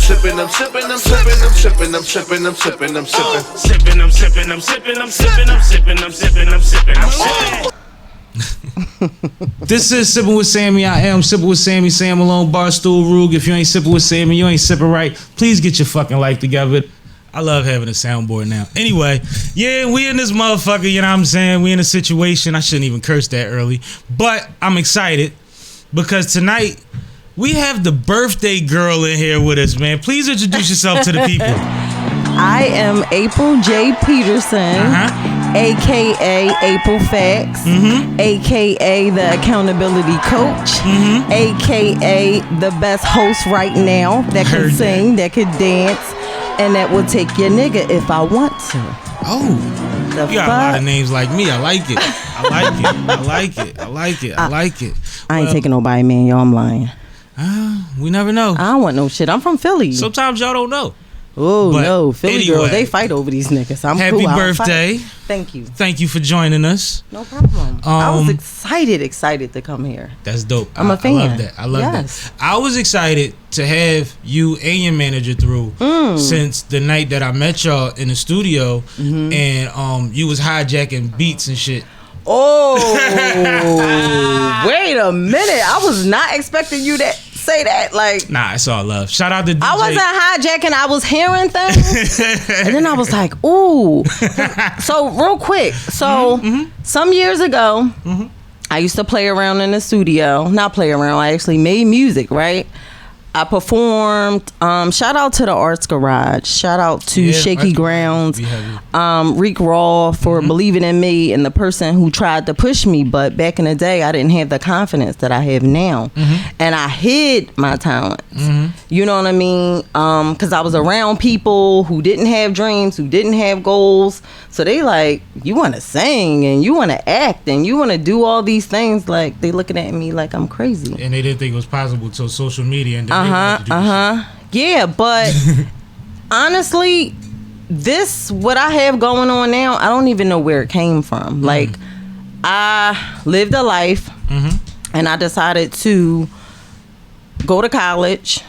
sipping, I'm sipping, I'm sipping, I'm sipping, I'm sipping, I'm sipping, I'm sipping. Sipping, I'm sipping, I'm sipping, I'm sipping, I'm sipping, I'm sipping, I'm sipping, I'm sipping. This is Sipping with Sammie. I am Sipping with Sammie, Sam Malone, Barstool, Rug. If you ain't sipping with Sammie, you ain't sipping right. Please get your fucking life together. I love having a soundboard now. Anyway, yeah, we in this motherfucker, you know what I'm saying? We in a situation. I shouldn't even curse that early. But I'm excited because tonight we have the birthday girl in here with us, man. Please introduce yourself to the people. I am April J. Peterson, a.k.a. April Facts, a.k.a. the accountability coach, a.k.a. the best host right now that can sing, that can dance, and that will take your nigga if I want to. Oh, you got a lot of names like me. I like it. I like it. I like it. I like it. I like it. I ain't taking nobody, man. Y'all, I'm lying. We never know. I don't want no shit. I'm from Philly. Sometimes y'all don't know. Oh, no. Philly girls, they fight over these niggas. I'm happy cool. birthday. Thank you. Thank you for joining us. No problem. I was excited to come here. That's dope. I'm a fan. I love that. I love that. I was excited to have you and your manager through since the night that I met y'all in the studio and you was hijacking beats and shit. Oh, wait a minute. I was not expecting you to say that. Like, nah, it's all love. Shout out to DJ. I wasn't hijacking. I was hearing things. And then I was like, ooh. So real quick. So some years ago, I used to play around in the studio. Not play around. I actually made music, right? I performed. Shout out to the Arts Garage. Shout out to Shaky Grounds. Reek Raw for believing in me and the person who tried to push me. But back in the day, I didn't have the confidence that I have now. And I hid my talents. You know what I mean? Because I was around people who didn't have dreams, who didn't have goals. So they like, you want to sing and you want to act and you want to do all these things. Like, they looking at me like I'm crazy. And they didn't think it was possible till social media. And then yeah, but honestly, what I have going on now, I don't even know where it came from. Like, I lived a life and I decided to go to college.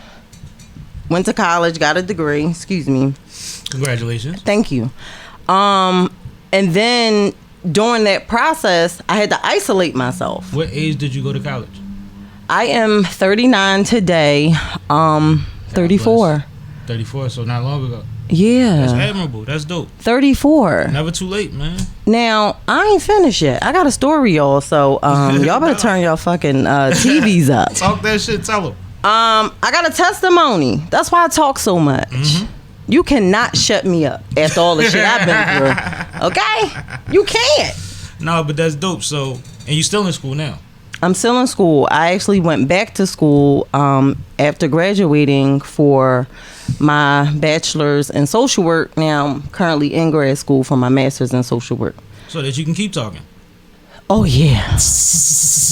Went to college, got a degree. Excuse me. Congratulations. Thank you. And then during that process, I had to isolate myself. What age did you go to college? I am 39 today. 34. 34, so not long ago. Yeah. That's admirable. That's dope. 34. Never too late, man. Now, I ain't finished yet. I got a story, y'all. So, y'all better turn y'all fucking TVs up. Talk that shit. Tell them. I got a testimony. That's why I talk so much. You cannot shut me up after all the shit I've been through. Okay? You can't. No, but that's dope. So, and you still in school now? I'm still in school. I actually went back to school after graduating for my bachelor's in social work. Now I'm currently in grad school for my master's in social work. So that you can keep talking. Oh, yeah.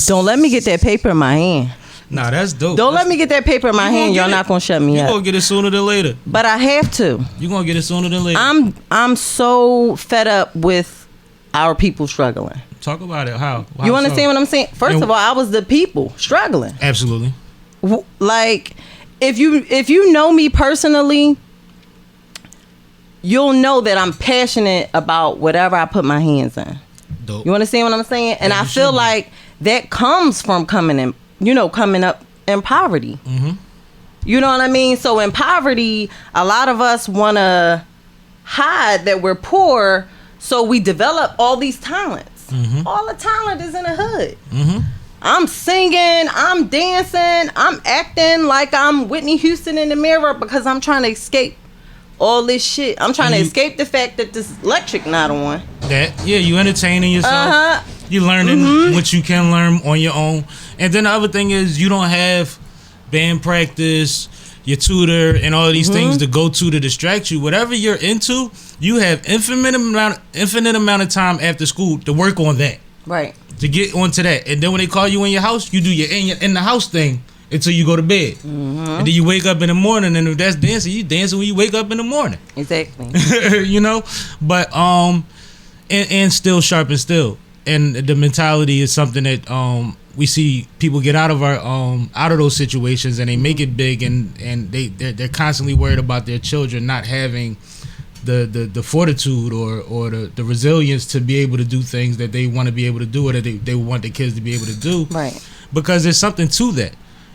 Don't let me get that paper in my hand. Nah, that's dope. Don't let me get that paper in my hand. Y'all not gonna shut me up. You're gonna get it sooner than later. But I have to. You're gonna get it sooner than later. I'm so fed up with our people struggling. Talk about it. How you understand what I'm saying? First of all, I was the people struggling. Absolutely. Like, if you know me personally, you'll know that I'm passionate about whatever I put my hands in. Dope. You understand what I'm saying? And I feel like that comes from coming up in poverty. You know what I mean? So in poverty, a lot of us want to hide that we're poor, so we develop all these talents. All the talent is in the hood. I'm singing, I'm dancing, I'm acting like I'm Whitney Houston in the mirror because I'm trying to escape all this shit. I'm trying to escape the fact that this electric not on. You entertaining yourself. You learning what you can learn on your own. And then the other thing is you don't have band practice, your tutor, and all of these things to go to distract you. Whatever you're into, you have infinite amount of time after school to work on that. Right. To get onto that. And then when they call you in your house, you do your in the house thing until you go to bed. And then you wake up in the morning, and if that's dancing, you dancing when you wake up in the morning. Exactly. You know? But and still sharp and still. And the mentality is something that we see people get out of our out of those situations and they make it big, and they're constantly worried about their children not having the fortitude or the resilience to be able to do things that they want to be able to do, or that they want their kids to be able to do. Right. Because there's something to that.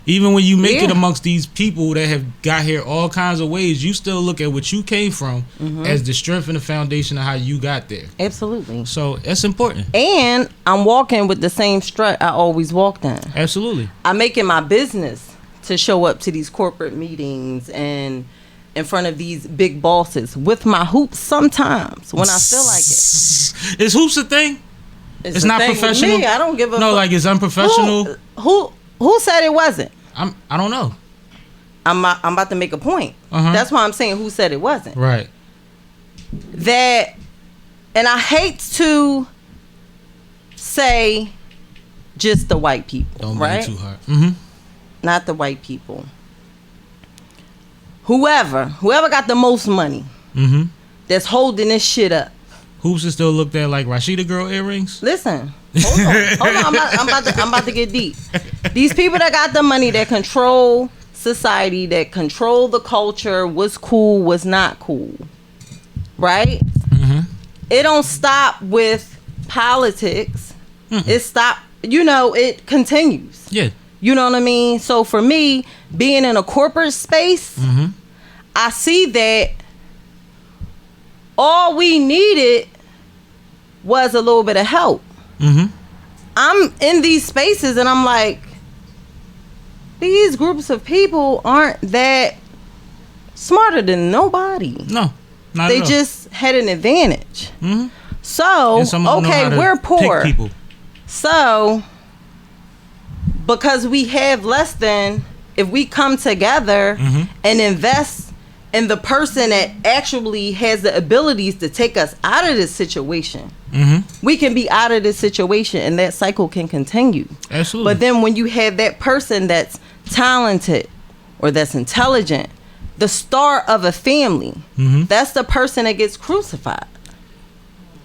Even when you make it amongst these people that have got here all kinds of ways, you still look at what you came from as the strength and the foundation of how you got there. Absolutely. So that's important. And I'm walking with the same strut I always walked in. Absolutely. I make it my business to show up to these corporate meetings and in front of these big bosses with my hoops sometimes when I feel like it. Is hoops a thing? It's a not thing with professional. me. I don't give a no, fuck. like it's unprofessional. Who said it wasn't? I don't know. I'm about to make a point. That's why I'm saying who said it wasn't. Right. That, and I hate to say just the white people. Don't right? make it too hard. Not the white people. Whoever got the most money that's holding this shit up. Hoops is still looked at like Rashida girl earrings. Listen, hold on. I'm about to get deep. These people that got the money, that control society, that control the culture, what's cool, what's not cool, right? It don't stop with politics. It stop. It continues. Yeah. You know what I mean? So for me, being in a corporate space, I see that all we needed was a little bit of help. I'm in these spaces and I'm like, these groups of people aren't that smarter than nobody. No, not they at all. just had an advantage. So, okay, we're poor. So, because we have less than, if we come together and invest in the person that actually has the abilities to take us out of this situation, we can be out of this situation and that cycle can continue. Absolutely. But then when you have that person that's talented or that's intelligent, the star of a family, that's the person that gets crucified.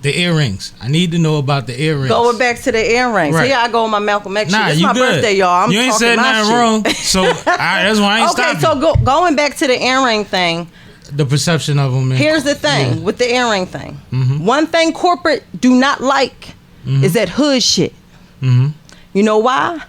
The earrings. I need to know about the earrings. Going back to the earrings. Right. Here I go on my Malcolm X shit. Nah, It's you my good. birthday, y'all. You ain't said nothing wrong. So that's why I ain't Okay, stopping. so going back to the earring thing. The perception of them. Here's the thing with the earring thing. One thing corporate do not like is that hood shit. You know why?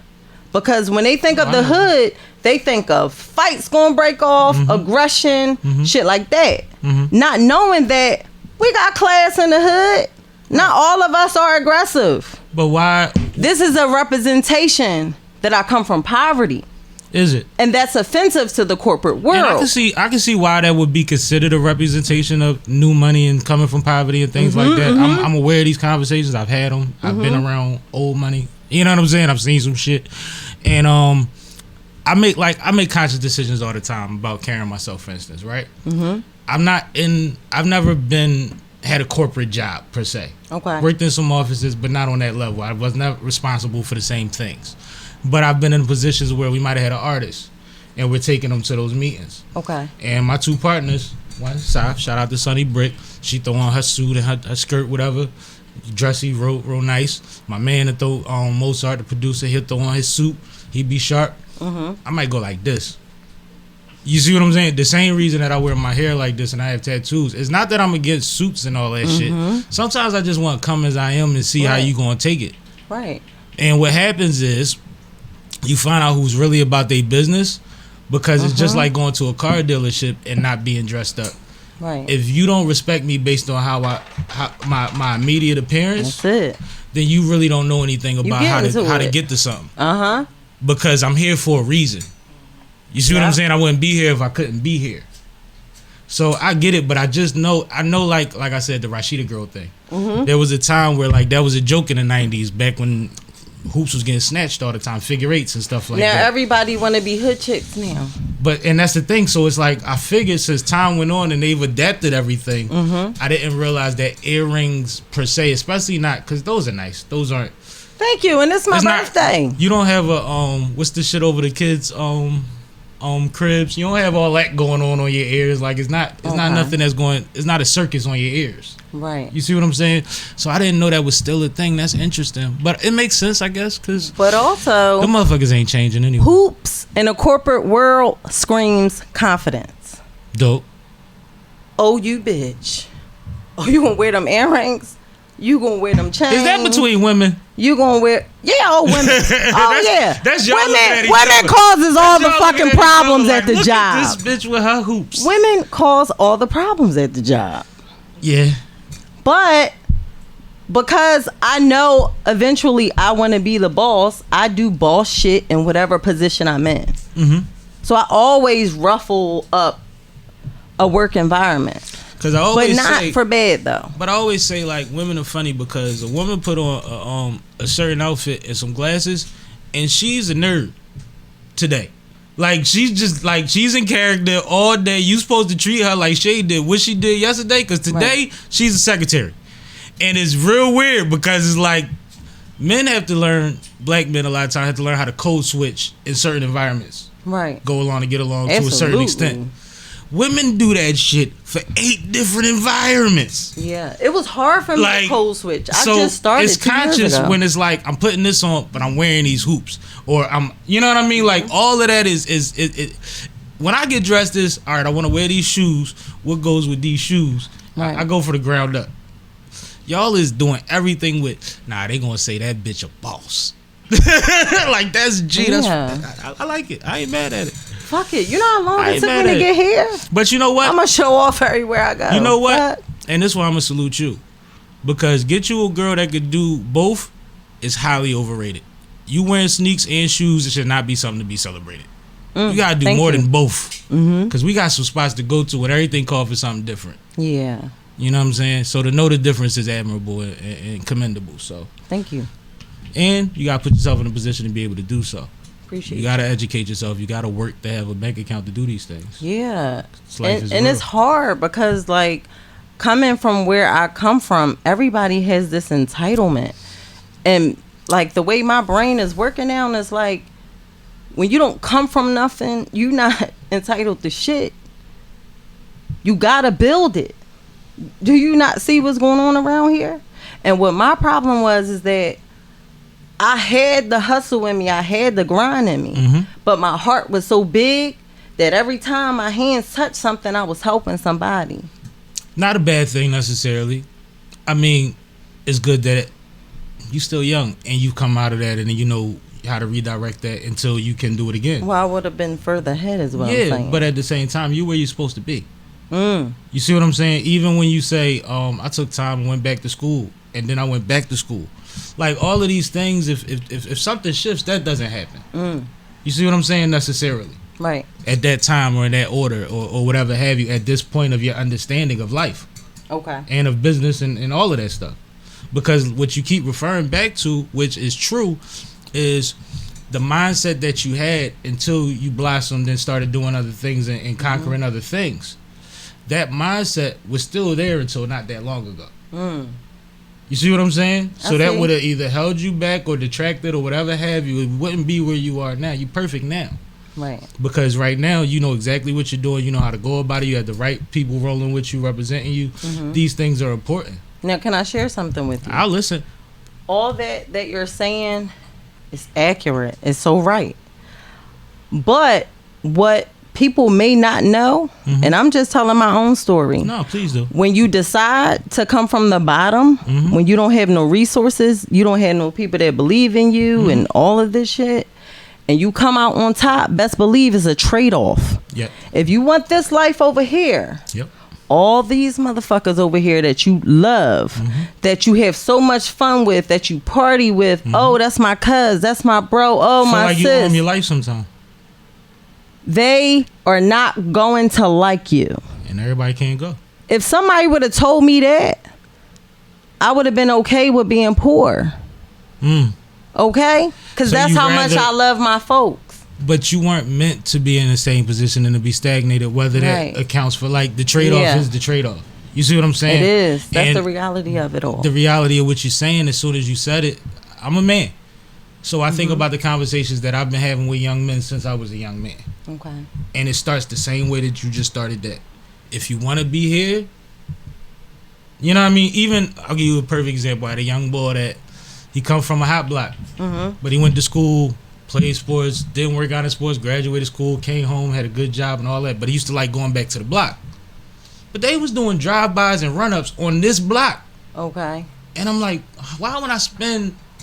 Because when they think of the hood, they think of fights gonna break off, aggression, shit like that. Not knowing that we got class in the hood. Not all of us are aggressive. But why? This is a representation that I come from poverty. Is it? And that's offensive to the corporate world. And I can see why that would be considered a representation of new money and coming from poverty and things like that. I'm aware of these conversations. I've had them. I've been around old money. You know what I'm saying? I've seen some shit. And I make conscious decisions all the time about carrying myself, for instance, right? I've never had a corporate job per se. Okay. Worked in some offices, but not on that level. I was never responsible for the same things. But I've been in positions where we might have had an artist and we're taking them to those meetings. Okay. And my two partners, one, shout out to Sunny Brick. She throw on her suit and her skirt, whatever. Dressy, real nice. My man that throw Mozart, the producer, he'll throw on his suit. He be sharp. I might go like this. You see what I'm saying? The same reason that I wear my hair like this and I have tattoos. It's not that I'm against suits and all that shit. Sometimes I just want to come as I am and see how you gonna take it. Right. And what happens is you find out who's really about their business, because it's just like going to a car dealership and not being dressed up. Right. If you don't respect me based on how my immediate appearance, that's it. Then you really don't know anything about how to get to something. Because I'm here for a reason. You see what I'm saying? I wouldn't be here if I couldn't be here. So I get it, but I know like I said, the Rashida girl thing. There was a time where like that was a joke in the 90s, back when hoops was getting snatched all the time, figure eights and stuff like that. Now everybody want to be hood chicks now. And that's the thing. So it's like I figured since time went on and they've adapted everything, I didn't realize that earrings per se, especially not, because those are nice. Those aren't. Thank you, and it's my birthday. You don't have a what's the shit over the kids cribs. You don't have all that going on your ears. Like it's not nothing that's going. It's not a circus on your ears. Right. You see what I'm saying? So I didn't know that was still a thing. That's interesting, but it makes sense, I guess, because. But also, the motherfuckers ain't changing anyway. Hoops in the corporate world screams confidence. Dope. Oh, you bitch. Oh, you gonna wear them earrings? You gonna wear them chains? Is that between women? You gonna wear? Yeah, oh women. Oh yeah. That's y'all looking at each women other. causes all the Y'all fucking looking at each other problems like, at the look job. At this bitch with her hoops. Women cause all the problems at the job. Yeah. But because I know eventually I want to be the boss, I do boss shit in whatever position I'm in. Mm-hmm. So I always ruffle up a work environment. Because I always but not say, for bad though. But I always say like women are funny because a woman put on a certain outfit and some glasses, and she's a nerd today. Like she's just like she's in character all day. You supposed to treat her like Shay did what she did yesterday, because today she's a secretary, and it's real weird because it's like men have to learn. Black men a lot of times have to learn how to code switch in certain environments. Right. Go along and get along Absolutely. to a certain extent. Women do that shit for 8 different environments. Yeah, it was hard for me to code switch. I just started. It's 2 years conscious ago. when it's like I'm putting this on, but I'm wearing these hoops, or I'm, you know what I mean? Like all of that is when I get dressed is all right. I want to wear these shoes. What goes with these shoes? Right. I go for the ground up. Y'all is doing everything with. Nah, they gonna say that bitch a boss. Like that's G. Yeah. That's I like it. I ain't mad at it. Fuck it. You know how long I it ain't took mad me to at get here? But you know what? I'm gonna show off everywhere I go. You know what? Fuck. And this is why I'm gonna salute you, because get you a girl that could do both is highly overrated. You wearing sneaks and shoes, it should not be something to be celebrated. You gotta do more than both, because we got some spots to go to where everything call for something different. Yeah. You know what I'm saying? So to know the difference is admirable and commendable. So Thank you. and you gotta put yourself in a position to be able to do so. Appreciate You gotta educate yourself. You gotta work to have a bank account to do these things. Yeah. Life is And real. it's hard because like coming from where I come from, everybody has this entitlement. And like the way my brain is working now is like when you don't come from nothing, you're not entitled to shit. You gotta build it. Do you not see what's going on around here? And what my problem was is that I had the hustle in me, I had the grind in me, but my heart was so big that every time my hands touched something, I was helping somebody. Not a bad thing necessarily. I mean, it's good that you still young and you come out of that and then you know how to redirect that until you can do it again. Well, I would have been further ahead as well. Yeah, but at the same time, you where you're supposed to be. You see what I'm saying? Even when you say, I took time and went back to school, and then I went back to school. Like all of these things, if something shifts, that doesn't happen. You see what I'm saying? Necessarily. Right. At that time or in that order or whatever have you, at this point of your understanding of life. Okay. And of business and all of that stuff. Because what you keep referring back to, which is true, is the mindset that you had until you blossomed and started doing other things and conquering other things. That mindset was still there until not that long ago. You see what I'm saying? So that would have either held you back or detracted or whatever have you. It wouldn't be where you are now. You're perfect now. Right. Because right now you know exactly what you're doing. You know how to go about it. You have the right people rolling with you, representing you. These things are important. Now, can I share something with you? I'll listen. All that you're saying is accurate. It's so right. But what people may not know, and I'm just telling my own story. No, please do. When you decide to come from the bottom, when you don't have no resources, you don't have no people that believe in you and all of this shit, and you come out on top, best believe it's a trade-off. Yep. If you want this life over here, Yep. all these motherfuckers over here that you love, that you have so much fun with, that you party with, oh, that's my cuz, that's my bro, oh, Feel my like sis. you owe them your life sometime. They are not going to like you. And everybody can't go. If somebody would have told me that, I would have been okay with being poor. Okay? Because So that's you how much rather- I love my folks. But you weren't meant to be in the same position and to be stagnated, whether that Right. accounts for, like, the trade-off Yeah. is the trade-off. You see what I'm saying? It is. That's And the reality of it all. the reality of what you're saying, as soon as you said it, I'm a man. So I think about the conversations that I've been having with young men since I was a young man. Okay. And it starts the same way that you just started that. If you want to be here, you know what I mean? Even, I'll give you a perfect example. I had a young boy that he come from a hot block, but he went to school, played sports, didn't work out in sports, graduated school, came home, had a good job and all that, but he used to like going back to the block. But they was doing drive-bys and run-ups on this block. Okay. And I'm like, why when I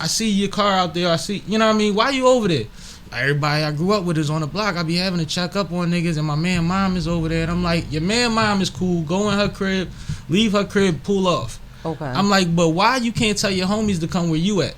see your car out there, you know what I mean? Why you over there? Everybody I grew up with is on the block. I be having to check up on niggas, and my man mom is over there. And I'm like, your man mom is cool. Go in her crib, leave her crib, pull off. Okay. I'm like, but why you can't tell your homies to come where you at?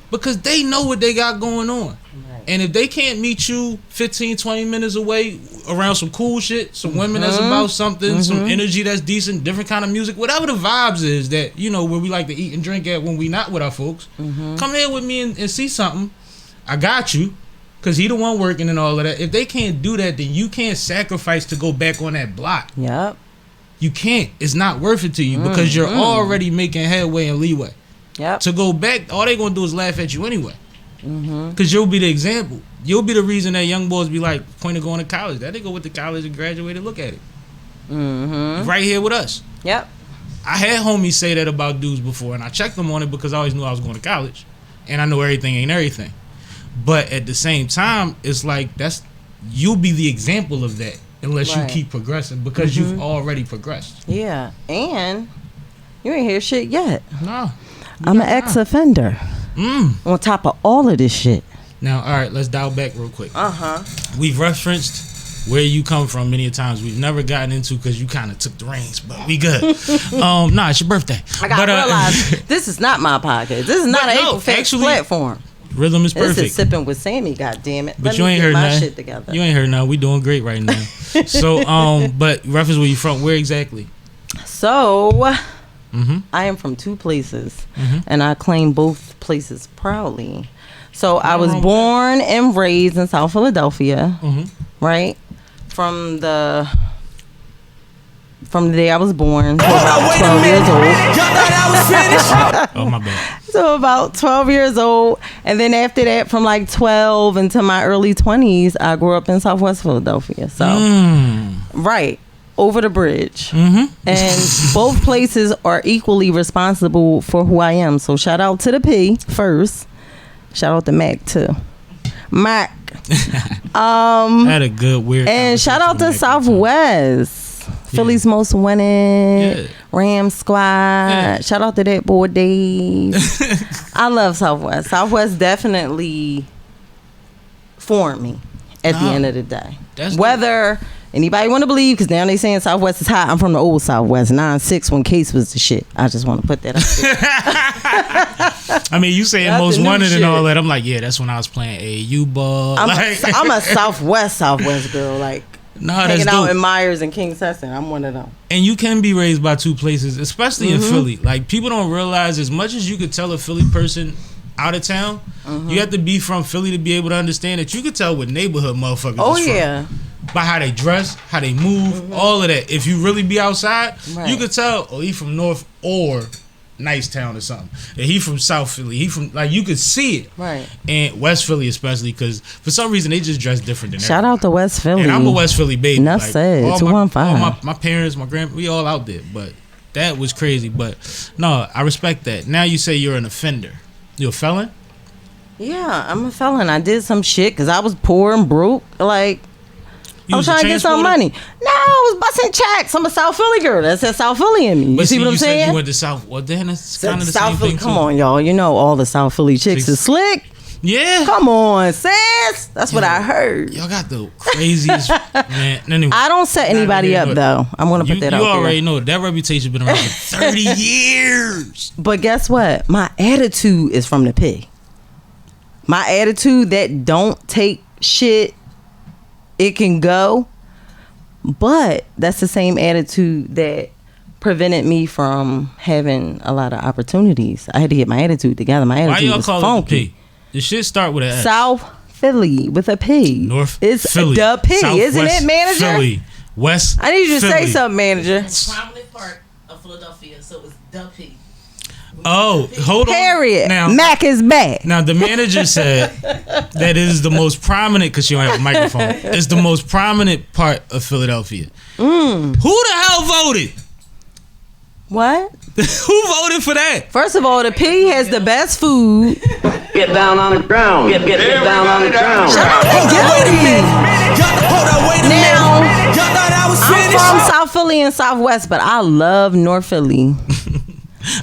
Because they know what they got going on. Right. And if they can't meet you 15, 20 minutes away around some cool shit, some women that's about something, some energy that's decent, different kind of music, whatever the vibes is that, you know, where we like to eat and drink at when we not with our folks, come here with me and see something. I got you. Because he the one working and all of that. If they can't do that, then you can't sacrifice to go back on that block. Yep. You can't. It's not worth it to you because you're already making headway and leeway. Yep. To go back, all they going to do is laugh at you anyway. Because you'll be the example. You'll be the reason that young boys be like, point of going to college. That nigga went to college and graduated. Look at it. Right here with us. Yep. I had homies say that about dudes before, and I checked them on it because I always knew I was going to college. And I know everything ain't everything. But at the same time, it's like you'll be the example of that unless you keep progressing because you've already progressed. Yeah, and you ain't hear shit yet. No. I'm an ex-offender. On top of all of this shit. Now, all right, let's dial back real quick. We've referenced where you come from many times. We've never gotten into because you kind of took the reins, but we good. Nah, it's your birthday. I gotta realize this is not my podcast. This is not an April Fool's platform. Rhythm is perfect. This is Sipping with Sammie, goddammit. But you ain't heard my nothing. shit together. You ain't heard nothing. We doing great right now. So, but reference where you from? Where exactly? So, I am from two places, and I claim both places proudly. So, I was born and raised in South Philadelphia, right? From the day I was born to about 12 years old. Oh, my bad. So about 12 years old. And then after that, from like 12 into my early 20s, I grew up in Southwest Philadelphia. So, right, over the bridge. And both places are equally responsible for who I am. So shout out to the P first. Shout out to Mac too. Mac. Had a good, weird and shout out to Southwest. Philly's most wanted, Ram Squad. Shout out to that boy Dave. I love Southwest. Southwest definitely formed me at the end of the day. Whether anybody want to believe, because now they saying Southwest is hot. I'm from the old Southwest, 9-6 when Case was the shit. I just want to put that out there. I mean, you saying that's most wanted and all that. I'm like, yeah, that's when I was playing AAU ball. I'm a Southwest girl. Like, hanging out in Myers and King Sesson. I'm one of them. And you can be raised by two places, especially in Philly. Like, people don't realize as much as you could tell a Philly person out of town, you have to be from Philly to be able to understand that you could tell what neighborhood motherfuckers is from. By how they dress, how they move, all of that. If you really be outside, you could tell, oh, he from North or Nice Town or something. And he from South Philly. He from, like, you could see it. Right. And West Philly especially, because for some reason they just dress different than Shout out to West Philly. And I'm a West Philly baby. Enough said. 215. My parents, my grandpa, we all out there. But that was crazy. But no, I respect that. Now you say you're an offender. You a felon? Yeah, I'm a felon. I did some shit because I was poor and broke. Like, I was trying to get some money. No, I was busting checks. I'm a South Philly girl. That's that South Philly in me. You see what I'm saying? Said you went to South. Well, then it's kind of the South same Philly, thing come too. on, y'all. You know all the South Philly chicks is slick. Yeah. Come on, sis. That's what I heard. Y'all got the craziest man. Anyway, I don't set anybody up though. I'm gonna put that out there. You already know that reputation been around for 30 years. But guess what? My attitude is from the P. My attitude that don't take shit, it can go. But that's the same attitude that prevented me from having a lot of opportunities. I had to get my attitude together. My attitude Why y'all was call funky. it the P? The shit start with an S. South Philly with a P. North it's Philly. The P, Southwest isn't it, manager? Philly. West I need you to Philly. say something, manager. Prominent part of Philadelphia, so it's the P. Oh, hold on. Period. Now, Mac is back. Now, the manager said that it is the most prominent, because she don't have a microphone, it's the most prominent part of Philadelphia. Who the hell voted? What? Who voted for that? First of all, the P has the best food. Get down on the ground. Get down on the ground. Now, I'm from South Philly and Southwest, but I love North Philly.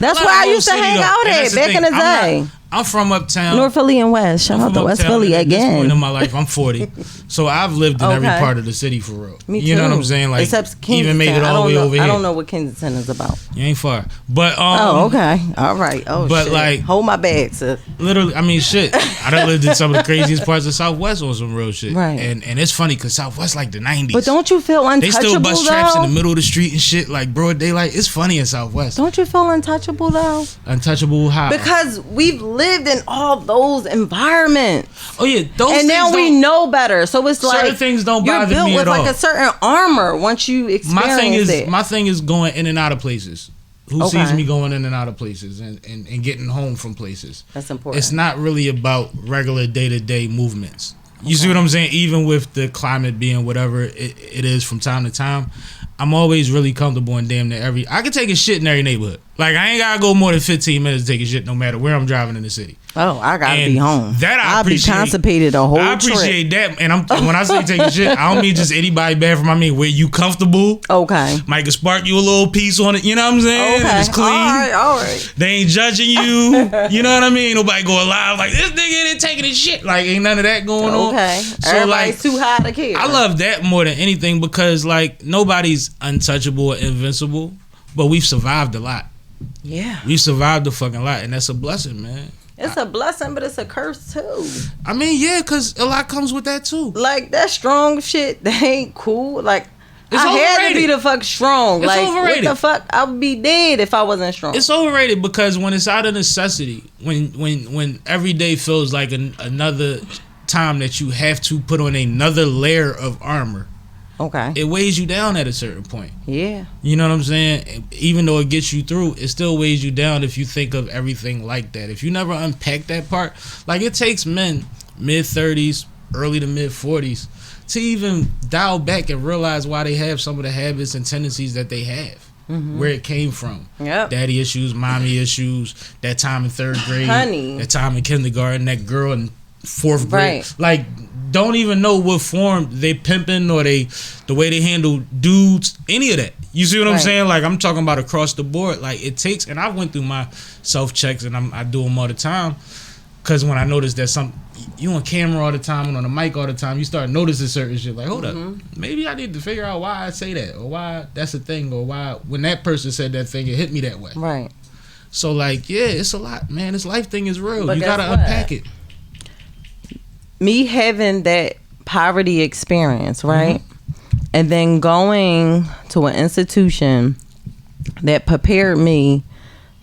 That's where I used to hang out at back in the day. I'm from uptown. North Philly and West. Shout out to West Philly At this point in again. my life, I'm 40, so I've lived in every part of the city for real. Me too. You know what I'm saying? Like, except Kensington. even make it all the way over here. I don't know what Kensington is about. You ain't far, but Oh, okay. All right. Oh, but shit. like, hold my bag, sis. literally, I mean, shit. I done lived in some of the craziest parts of Southwest on some real shit. Right. And it's funny because Southwest like the 90s. But don't you feel untouchable, they still bust traps in though? the middle of the street and shit, like broad daylight. It's funny in Southwest. Don't you feel untouchable, though? Untouchable how? Because we've lived in all those environments. Oh yeah, those And things now we don't- know better. So it's like certain things don't you're bother built me with at like all. a certain armor once you experience it. My thing is going in and out of places. Who Okay. sees me going in and out of places and getting home from places? That's important. It's not really about regular day-to-day movements. You see what I'm saying? Even with the climate being whatever it is from time to time, I'm always really comfortable in damn near every. I can take a shit in every neighborhood. Like, I ain't gotta go more than 15 minutes to take a shit, no matter where I'm driving in the city. Oh, I gotta And be home. that I I'll be appreciate. constipated a whole I appreciate that, and when I say take a shit, I don't mean just anybody bathroom. I mean where you comfortable. trip. Okay. Might can spark you a little piece on it. You know what I'm saying? Okay. It's clean. All right. They ain't judging you. You know what I mean? Nobody going live like this nigga ain't taking his shit. Like, ain't none of that going on. Okay. So Everybody's like, too high to care. I love that more than anything because like nobody's untouchable or invincible, but we've survived a lot. Yeah. We've survived a fucking lot, and that's a blessing, man. It's a blessing, but it's a curse too. I mean, yeah, because a lot comes with that too. Like that strong shit, that ain't cool. Like It's I had to overrated. be the fuck strong. It's like overrated. what the fuck? I would be dead if I wasn't strong. It's overrated because when it's out of necessity, when every day feels like another time that you have to put on another layer of armor, okay. it weighs you down at a certain point. Yeah. You know what I'm saying? Even though it gets you through, it still weighs you down if you think of everything like that. If you never unpack that part, like it takes men mid-30s, early to mid-40s to even dial back and realize why they have some of the habits and tendencies that they have. Where it came from. Yep. Daddy issues, mommy issues, that time in third grade, Honey. that time in kindergarten, that girl in fourth grade. Right. Like, don't even know what form they pimping or the way they handle dudes, any of that. You see what I'm Right. saying? Like, I'm talking about across the board. Like, it takes, and I went through my self-checks and I do them all the time. Because when I notice that you on camera all the time and on the mic all the time, you start noticing certain shit. Like, hold up, maybe I need to figure out why I say that, or why that's a thing, or why when that person said that thing, it hit me that way. Right. So, like, yeah, it's a lot, man. This life thing is real. But You guess gotta what? unpack it. Me having that poverty experience, right? And then going to an institution that prepared me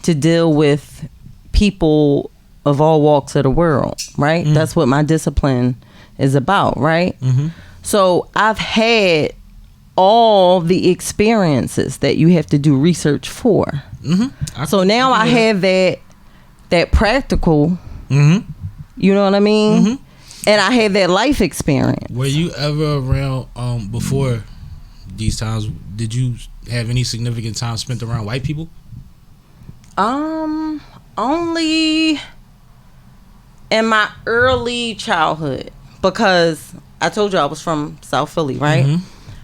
to deal with people of all walks of the world, right? That's what my discipline is about, right? So I've had all the experiences that you have to do research for. So now I have that practical, you know what I mean? And I have that life experience. Were you ever around before these times? Did you have any significant time spent around white people? Only in my early childhood, because I told you I was from South Philly, right?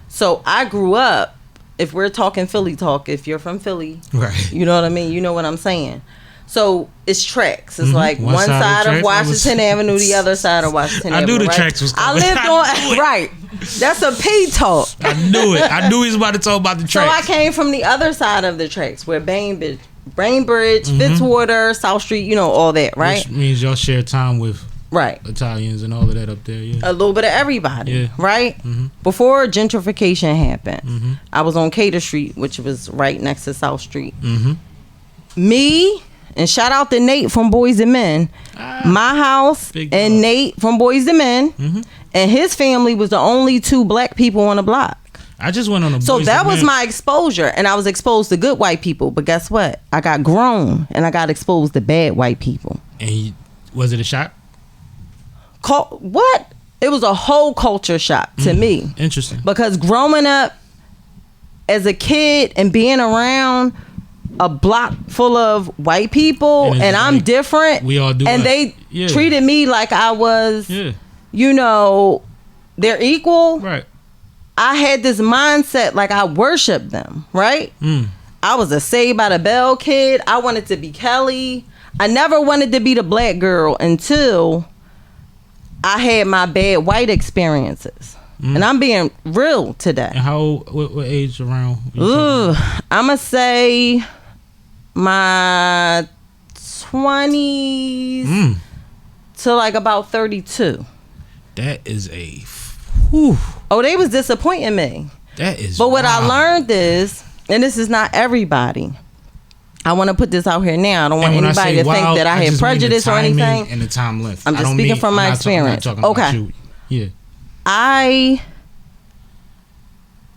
So I grew up, if we're talking Philly talk, if you're from Philly, Right. you know what I mean? You know what I'm saying? So it's tracks. It's like One one side side of of the tracks. Washington Avenue, the other side of Washington I Avenue. knew the right? tracks was I coming. lived I knew on it. right. That's a P talk. I knew it. I knew he was about to talk about the So I tracks. came from the other side of the tracks, where Bainbridge, Fitzwater, South Street, you know, all that, right? Which means y'all share time with Right. Italians and all of that up there. Yeah. A little bit of everybody, Yeah. right? Before gentrification happened, I was on Cater Street, which was right next to South Street. Me, and shout out to Nate from Boys and Men, my house, Big and dog. Nate from Boys and Men, and his family was the only two black people on the block. I just went on a So Boys that to was Men. my exposure, and I was exposed to good white people. But guess what? I got grown, and I got exposed to bad white people. And was it a shock? What? It was a whole culture shock to me. Interesting. Because growing up as a kid and being around a block full of white people, And and it's I'm like, different, we all do and us. they Yeah. treated me like I was, Yeah. you know, they're equal. Right. I had this mindset like I worshiped them, right? I was a Saved by the Bell kid. I wanted to be Kelly. I never wanted to be the black girl until I had my bad white experiences. And I'm being real today. And how? What age around? Ooh, I'ma say my 20s to like about 32. That is a. Whew, Oh, they was disappointing me. that is. But what I wild. learned is, and this is not everybody. I want to put this out here now. I don't want And when I anybody say to think wild, that I had just mean the prejudice or timing anything. and the time length. I'm just I don't speaking mean- from my I'm not experience. talking about Okay. you. Yeah. I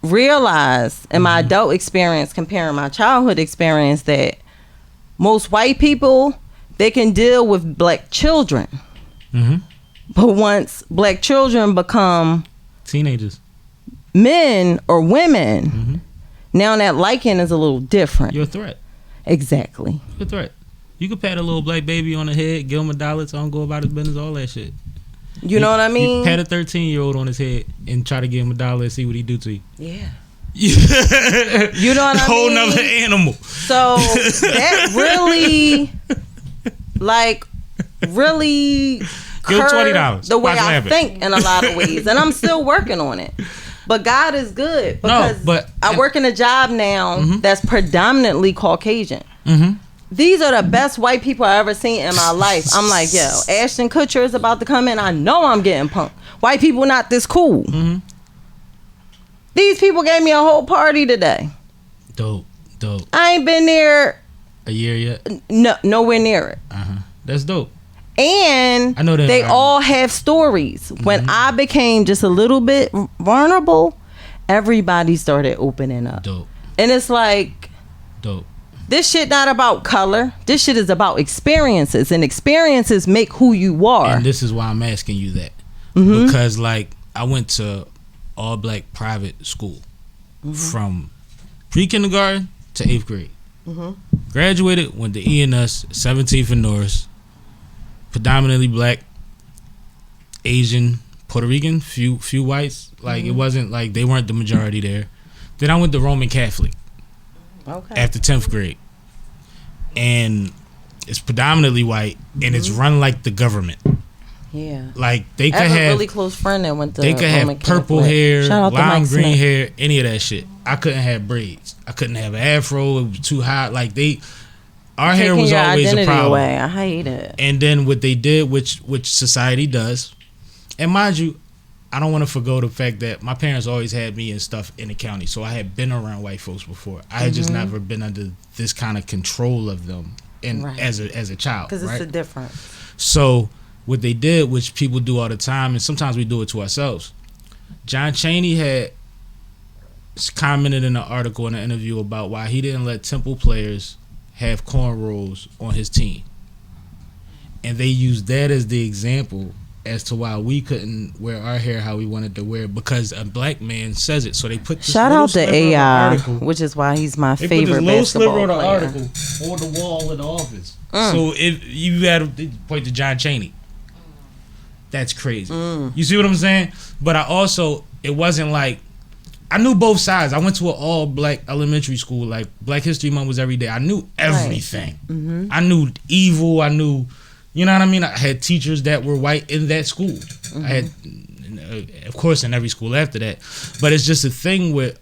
realized in my adult experience comparing my childhood experience that most white people, they can deal with black children. But once black children become Teenagers. men or women, now that liking is a little different. You're a threat. Exactly. You're a threat. You could pat a little black baby on the head, give him $1, tell him go about his business, all that shit. You know what I You mean? pat a 13-year-old on his head and try to give him $1 and see what he do to you. Yeah. You know what I Whole mean? nother animal. So that really, like, really Give him curved $20. the way Watch what I happen. think in a lot of ways, and I'm still working on it. But God is good because but- I work in a job now that's predominantly Caucasian. These are the best white people I ever seen in my life. I'm like, yo, Ashton Kutcher is about to come in. I know I'm getting punked. White people not this cool. These people gave me a whole party today. Dope. I ain't been there A year yet? nowhere near it. That's dope. And I know that they environment. all have stories. When I became just a little bit vulnerable, everybody started opening up. Dope. And it's like, this shit not about color. This shit is about experiences, and experiences make who you are. And this is why I'm asking you that. Because, like, I went to all black private school from pre-kindergarten to 8th grade. Graduated, went to E&S, 17th and Norris. Predominantly black, Asian, Puerto Rican, few whites. Like, it wasn't like they weren't the majority there. Then I went to Roman Catholic after 10th grade. And it's predominantly white, and it's run like the government. Yeah. Like, they I could have a have really close friend that went to they could Roman have purple Catholic. hair, Shout out to lime Mike green Smith. hair, any of that shit. I couldn't have braids. I couldn't have an afro. It was too hot. Like, our hair Taking was your always a identity problem. away. I hate it. And then what they did, which society does, and mind you, I don't want to forgo the fact that my parents always had me and stuff in the county, so I had been around white folks before. I had just never been under this kind of control of them, and Right. as a child, Because right? it's a difference. So what they did, which people do all the time, and sometimes we do it to ourselves. John Chaney had commented in an article in an interview about why he didn't let Temple players have cornrows on his team, and they used that as the example as to why we couldn't wear our hair how we wanted to wear it, because a black man says it. So they put this Shout little out to sliver of the AI, article. which is why he's my They favorite put this little sliver basketball of the player. article on the wall in the office. So if you had to point to John Chaney, that's crazy. You see what I'm saying? But it wasn't like, I knew both sides. I went to an all black elementary school. Like, Black History Month was every day. I knew everything. I knew evil. I knew, you know what I mean? I had teachers that were white in that school. I had, of course, in every school after that. But it's just a thing with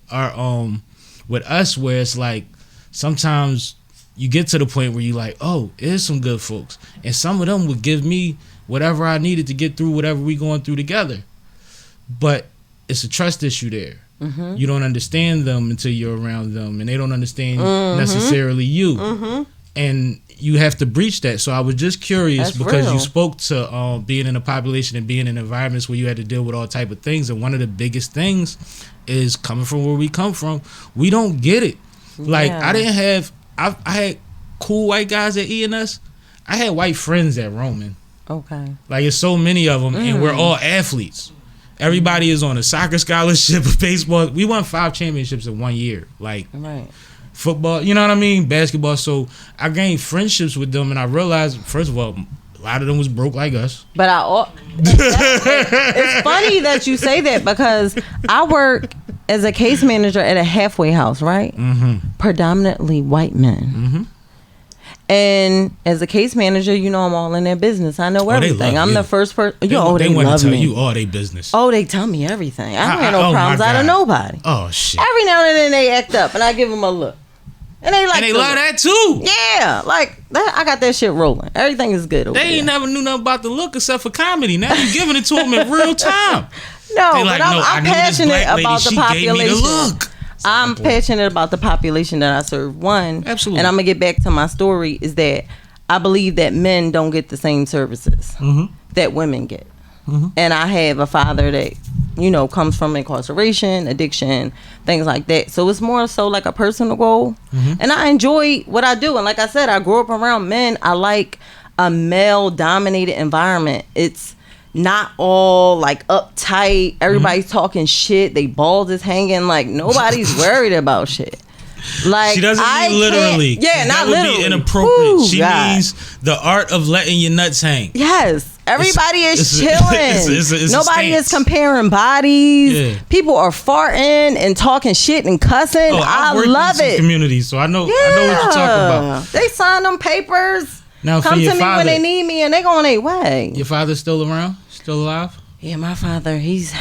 with us where it's like, sometimes you get to the point where you like, oh, there's some good folks, and some of them would give me whatever I needed to get through whatever we going through together. But it's a trust issue there. You don't understand them until you're around them, and they don't understand necessarily you. and you have to breach that. So I was just curious That's because real. you spoke to being in a population and being in environments where you had to deal with all type of things, and one of the biggest things is coming from where we come from. We don't get it. Like Yeah. I had cool white guys at ENS. I had white friends at Roman. Okay. Like, it's so many of them, and we're all athletes. Everybody is on a soccer scholarship, baseball. We won 5 championships in 1 year. Like, Right. football, you know what I mean? Basketball. So I gained friendships with them, and I realized, first of all, a lot of them was broke like us. But it's funny that you say that because I work as a case manager at a halfway house, right? Mm-hmm. Predominantly white men. Mm-hmm. And as a case manager, you know, I'm all in their business. I know everything. I'm the first person. They they want to love tell me. you all their business. Oh, they tell me everything. I don't have oh no my problems out of God. nobody. Oh, shit. Every now and then they act up, and I give them a look, and they like. And they the love look. that too. Yeah, like that. I got that shit rolling. Everything is good. Over They ain't there. never knew nothing about the look except for comedy. Now you giving it to them in real time. No, They like, but no, I I'm knew this passionate black lady. about the She gave me the population. look. I'm passionate about the population that I serve. One, Absolutely. and I'm gonna get back to my story. Is that I believe that men don't get the same services that women get, and I have a father that comes from incarceration, addiction, things like that. So it's more so like a personal goal, and I enjoy what I do. And like I said, I grew up around men. I like a male-dominated environment. It's not all like uptight. Everybody's talking shit. They balls is hanging. Like nobody's worried about shit. Like She doesn't mean literally. Yeah, that not would literally. be inappropriate. Woo, she God. means the art of letting your nuts hang. Yes. Everybody is it's a- chilling. it's a Nobody stance. is comparing bodies. Yeah. People are farting and talking shit and cussing. Oh, I I've worked love in some it. communities, so I know what you're talking about. They sign them papers. Now, for Come your to me father, when they need me, and they go on their way. your father's still around, still alive. Yeah, my father, he's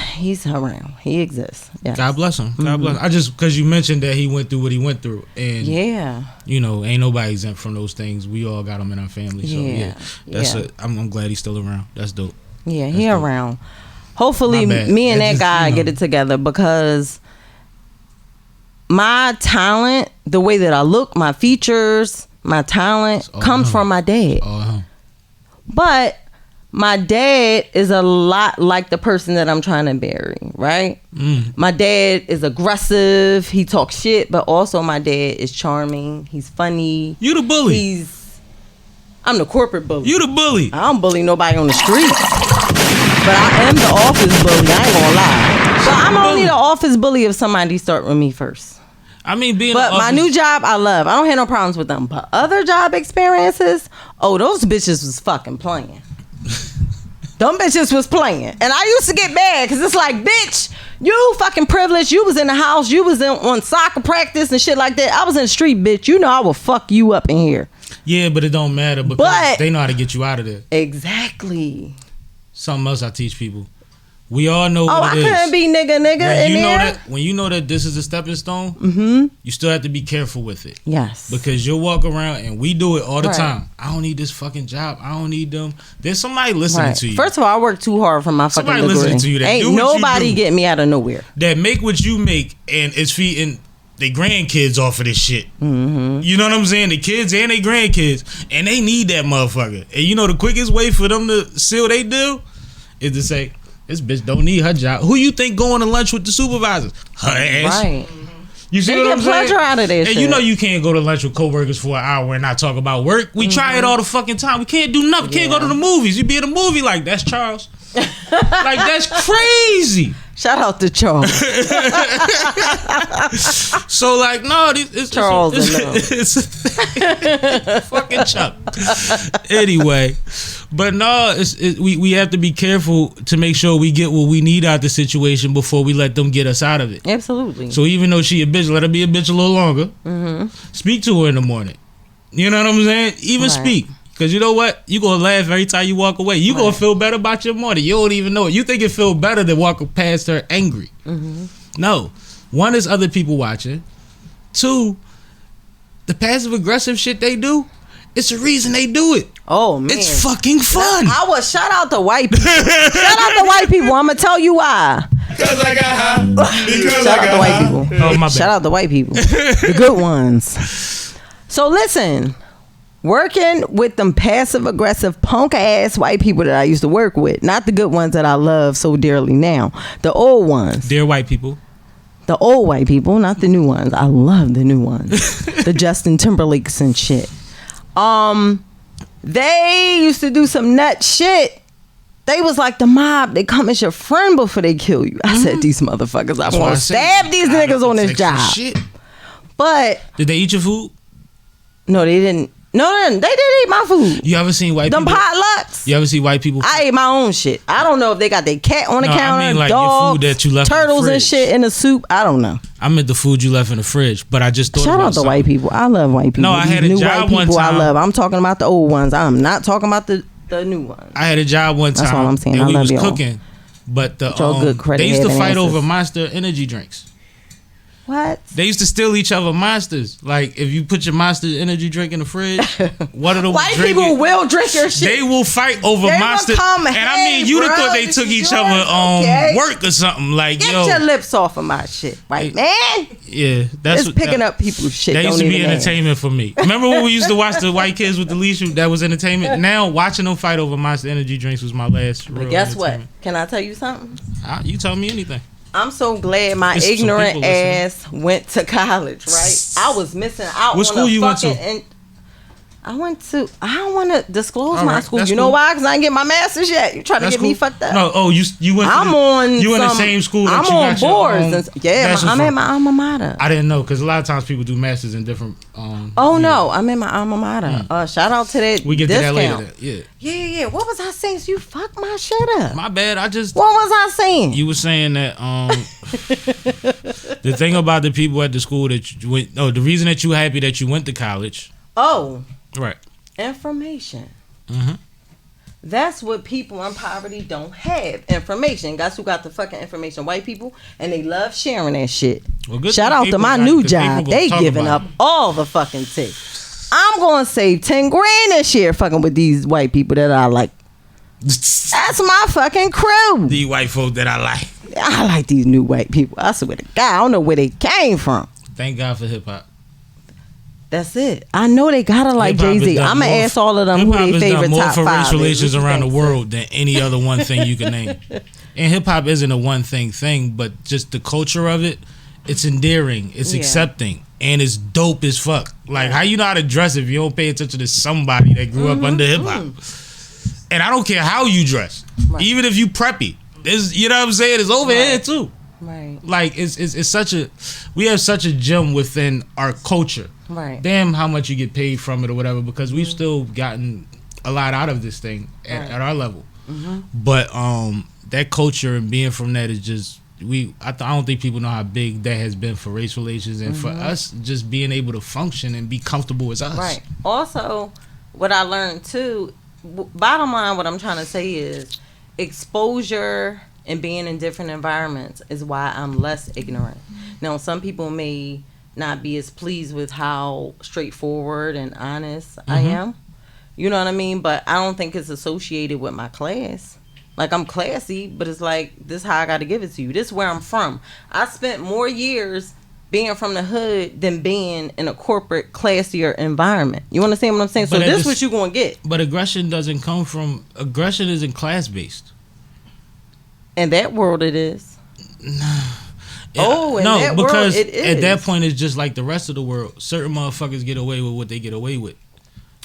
around. He exists. Yes. God bless him. God bless him. I just because you mentioned that he went through what he went through, and Yeah. ain't nobody exempt from those things. We all got them in our family, so Yeah. that's Yeah. it. I'm glad he's still around. That's dope. Yeah, he around. Hopefully, My bad. me and That that just, guy get it together because my talent, the way that I look, my features, my talent all comes him. from my dad. But my dad is a lot like the person that I'm trying to bury, right? My dad is aggressive. He talks shit, but also my dad is charming. He's funny. You the bully. I'm the corporate bully. You the bully. I don't bully nobody on the streets. But I am the office bully. I ain't gonna lie. But I'm only the office bully if somebody start with me first. I mean, being. But an my office- new job, I love. I don't have no problems with them. But other job experiences, those bitches was fucking playing. Them bitches was playing. And I used to get mad because it's like, bitch, you fucking privileged. You was in the house. You was on soccer practice and shit like that. I was in the street, bitch. You know I will fuck you up in here. Yeah, but it don't matter because But- they know how to get you out of there. Exactly. Something else I teach people. We all know what I it is. couldn't be nigga in there. When you know that this is a stepping stone, you still have to be careful with it. Yes. Because you'll walk around and we do it all the Right. time. I don't need this fucking job. I don't need them. There's somebody listening Right. to you. First of all, I work too hard for my fucking Somebody degree. listening to you that Ain't do what you nobody do. get me out of nowhere. that make what you make and is feeding their grandkids off of this shit. You know what I'm saying? The kids and their grandkids. And they need that motherfucker. And you know the quickest way for them to seal their deal is to say, this bitch don't need her job. Who you think going to lunch with the supervisors? Her ass. Right. You see They what get I'm saying? pleasure out of that And shit. you know you can't go to lunch with coworkers for an hour and not talk about work. We try it all the fucking time. We can't do nothing. We can't go to the movies. You be in a movie like, that's Charles. Like, that's crazy. Shout out to Charles. So like, no, it's Charles it's fucking Chuck. Anyway, but no, we have to be careful to make sure we get what we need out of the situation before we let them get us out of it. Absolutely. So even though she a bitch, let her be a bitch a little longer. Speak to her in the morning. You know what I'm saying? Even Right. speak. Because you know what? You going to laugh every time you walk away. You going to feel better about your morning. You don't even know it. You think it feel better to walk past her angry. No. One is other people watching. Two, the passive aggressive shit they do, it's a reason they do it. Oh man. It's fucking fun. I was shout out to white people. Shout out to white people. I'm gonna tell you why. Because I got high. Because Shout I out to got white high. people. Oh, my bad. Shout out to white people. The good ones. So listen, Working with them passive aggressive punk ass white people that I used to work with, not the good ones that I love so dearly now, the old ones. Dear white people. The old white people, not the new ones. I love the new ones. The Justin Timberlakes and shit. They used to do some nut shit. They was like the mob. They come as your friend before they kill you. I said, these motherfuckers, I want to stab these niggas on this job. Shit. But did they eat your food? No, they didn't. No, they didn't eat my food. You ever seen white them people? Them potlucks? You ever see white people? I ate my own shit. I don't know if they got their cat on the counter, I mean, like dogs, your food that you left turtles in the and shit in the soup. I don't know. I meant the food you left in the fridge, but I just thought Shout out to white people. I love white people. No, I had a job one time. I love. I'm talking about the old ones. I'm not talking about the new ones. I had a job one time. That's all I'm saying. And I we love was you cooking, but the good credit they used to fight answers. over Monster energy drinks. What? They used to steal each other Monsters. Like if you put your Monster energy drink in the fridge, one of them white people will drink your shit. They will fight over Monster. And I mean, you'd have thought they took each other work or something. Like get your lips off of my shit, white man. Yeah, that's it's picking up people's shit. That used to be entertainment for me. Remember when we used to watch the white kids with the leash? That was entertainment. Now watching them fight over Monster energy drinks was my last. But guess what? Can I tell you something? You tell me anything. I'm so glad my ignorant ass went to college, right? I was missing out. What school you went to? I don't want to disclose my school. You know why? Because I didn't get my master's yet. You trying to get me fucked up. No, you went. You in the same school that you got boards. I'm at my alma mater. I didn't know because a lot of times people do masters in different. No, I'm in my alma mater. Shout out to that. We get discount. to that later. Yeah. What was I saying? So you fucked my shit up. My bad. What was I saying? You were saying that the thing about the people at the school that you went. Oh, the reason that you happy that you went to college. Oh. Right. Information. Mm-hmm. That's what people in poverty don't have. Information. Guess who got the fucking information? White people. And they love sharing that shit. Well, shout out to my new job. They giving up all the fucking tea. I'm going to save 10 grand this year fucking with these white people that I like. That's my fucking crew. The white folk that I like. I like these new white people. I swear to God. I don't know where they came from. Thank God for hip hop. That's it. I know they gotta like Jay-Z. I'm gonna ask all of them who their favorite top 5 more for race relations around the so. world than any other one thing you can name. And hip hop isn't a one thing, but just the culture of it, it's endearing, it's accepting, and it's dope as fuck. Like how you know how to dress if you don't pay attention to somebody that grew up under hip hop. And I don't care how you dress, even if you preppy. You know what I'm saying? It's over here too. Right. Like it's such a, we have such a gem within our culture. Right. Damn how much you get paid from it or whatever, because we've still gotten a lot out of this thing at our level. Mm-hmm. But that culture and being from that is just I don't think people know how big that has been for race relations and for us just being able to function and be comfortable as us. Right. Also, what I learned too, bottom line, what I'm trying to say is exposure and being in different environments is why I'm less ignorant. Now, some people may not be as pleased with how straightforward and honest I am. You know what I mean? But I don't think it's associated with my class. Like, I'm classy, but it's like, this is how I got to give it to you. This is where I'm from. I spent more years being from the hood than being in a corporate, classier environment. You understand what I'm saying? So this is what you're going to get. But aggression isn't class-based. In that world, it is. Yeah, in that world, it is. At that point, it's just like the rest of the world. Certain motherfuckers get away with what they get away with.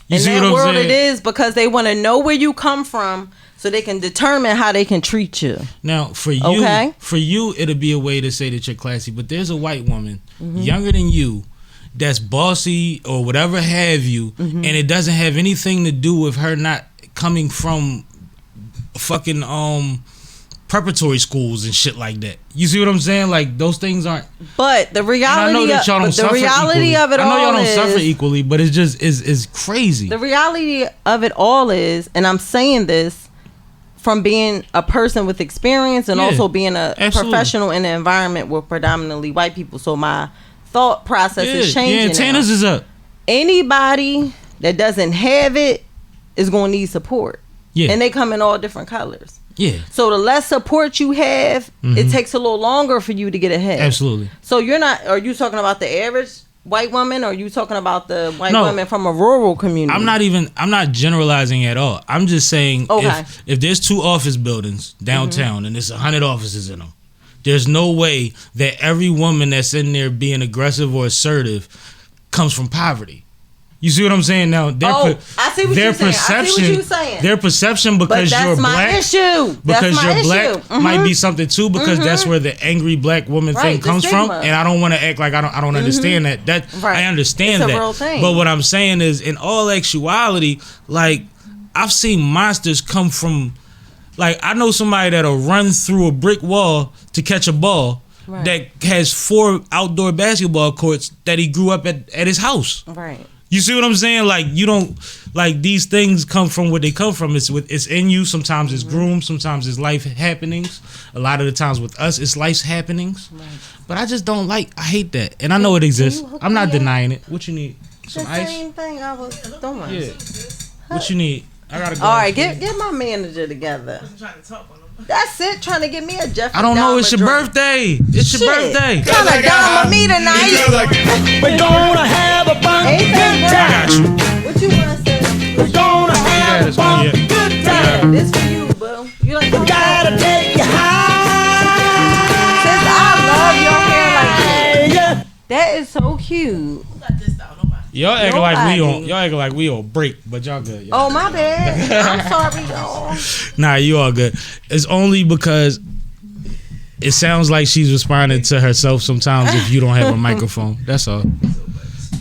In that world, it is because they want to know where you come from so they can determine how they can treat you. Now, for you, it'll be a way to say that you're classy. But there's a white woman younger than you that's bossy or whatever have you, and it doesn't have anything to do with her not coming from fucking preparatory schools and shit like that. You see what I'm saying? Like those things aren't. But the reality, I know that y'all don't suffer equally. of it all, I know y'all don't suffer equally, but it's just is crazy. The reality of it all is, and I'm saying this from being a person with experience and also being a professional in an environment with predominantly white people. So my thought process is changing. Yeah, antennas is up. Anybody that doesn't have it is going to need support. Yeah, and they come in all different colors. Yeah. So the less support you have, it takes a little longer for you to get ahead. Absolutely. So are you talking about the average white women, or are you talking about the white No. women from a rural community? I'm not generalizing at all. I'm just saying Okay. if there's 2 office buildings downtown and there's 100 offices in them, there's no way that every woman that's in there being aggressive or assertive comes from poverty. You see what I'm saying? Now, I see what you're saying. I see what you're saying. Their perception But because that's you're my black, issue. because That's my you're black issue. Mhm. might be something too, because that's where the angry black woman Right, thing the comes from, stigma. and I don't want to act like I don't understand that. Right. I understand It's a that, real thing. but what I'm saying is, in all actuality, like I've seen monsters come from, like I know somebody that'll run through a brick wall to catch a ball. Right. That has 4 outdoor basketball courts that he grew up at his house. Right. You see what I'm saying? Like you don't like these things come from where they come from. It's in you. Sometimes it's groomed. Sometimes it's life happenings. A lot of the times with us, it's life's happenings. Right. But I just don't I hate that, and I know it exists. I'm not denying it. What you need? Some The ice? same thing I was doing. Yeah. What you need? I gotta go. All right, get my manager together. That's it. Trying to get me a Jeffrey. I don't know. Dahmer It's your drink. birthday. It's your Shit. birthday. Trying to dime me tonight. We're gonna have a fun Ain't I that got you. right? What you want to say? We're gonna have a this one, fun yeah. good Yeah, time. this for you, boo. You like my Gotta take you high. Sis, I love your hair like that. Yeah. That is so cute. Y'all acting Nobody. like we on break, but y'all good. Y'all. Oh, my bad. I'm sorry, y'all. Nah, you all good. It's only because it sounds like she's responding to herself sometimes if you don't have a microphone. That's all.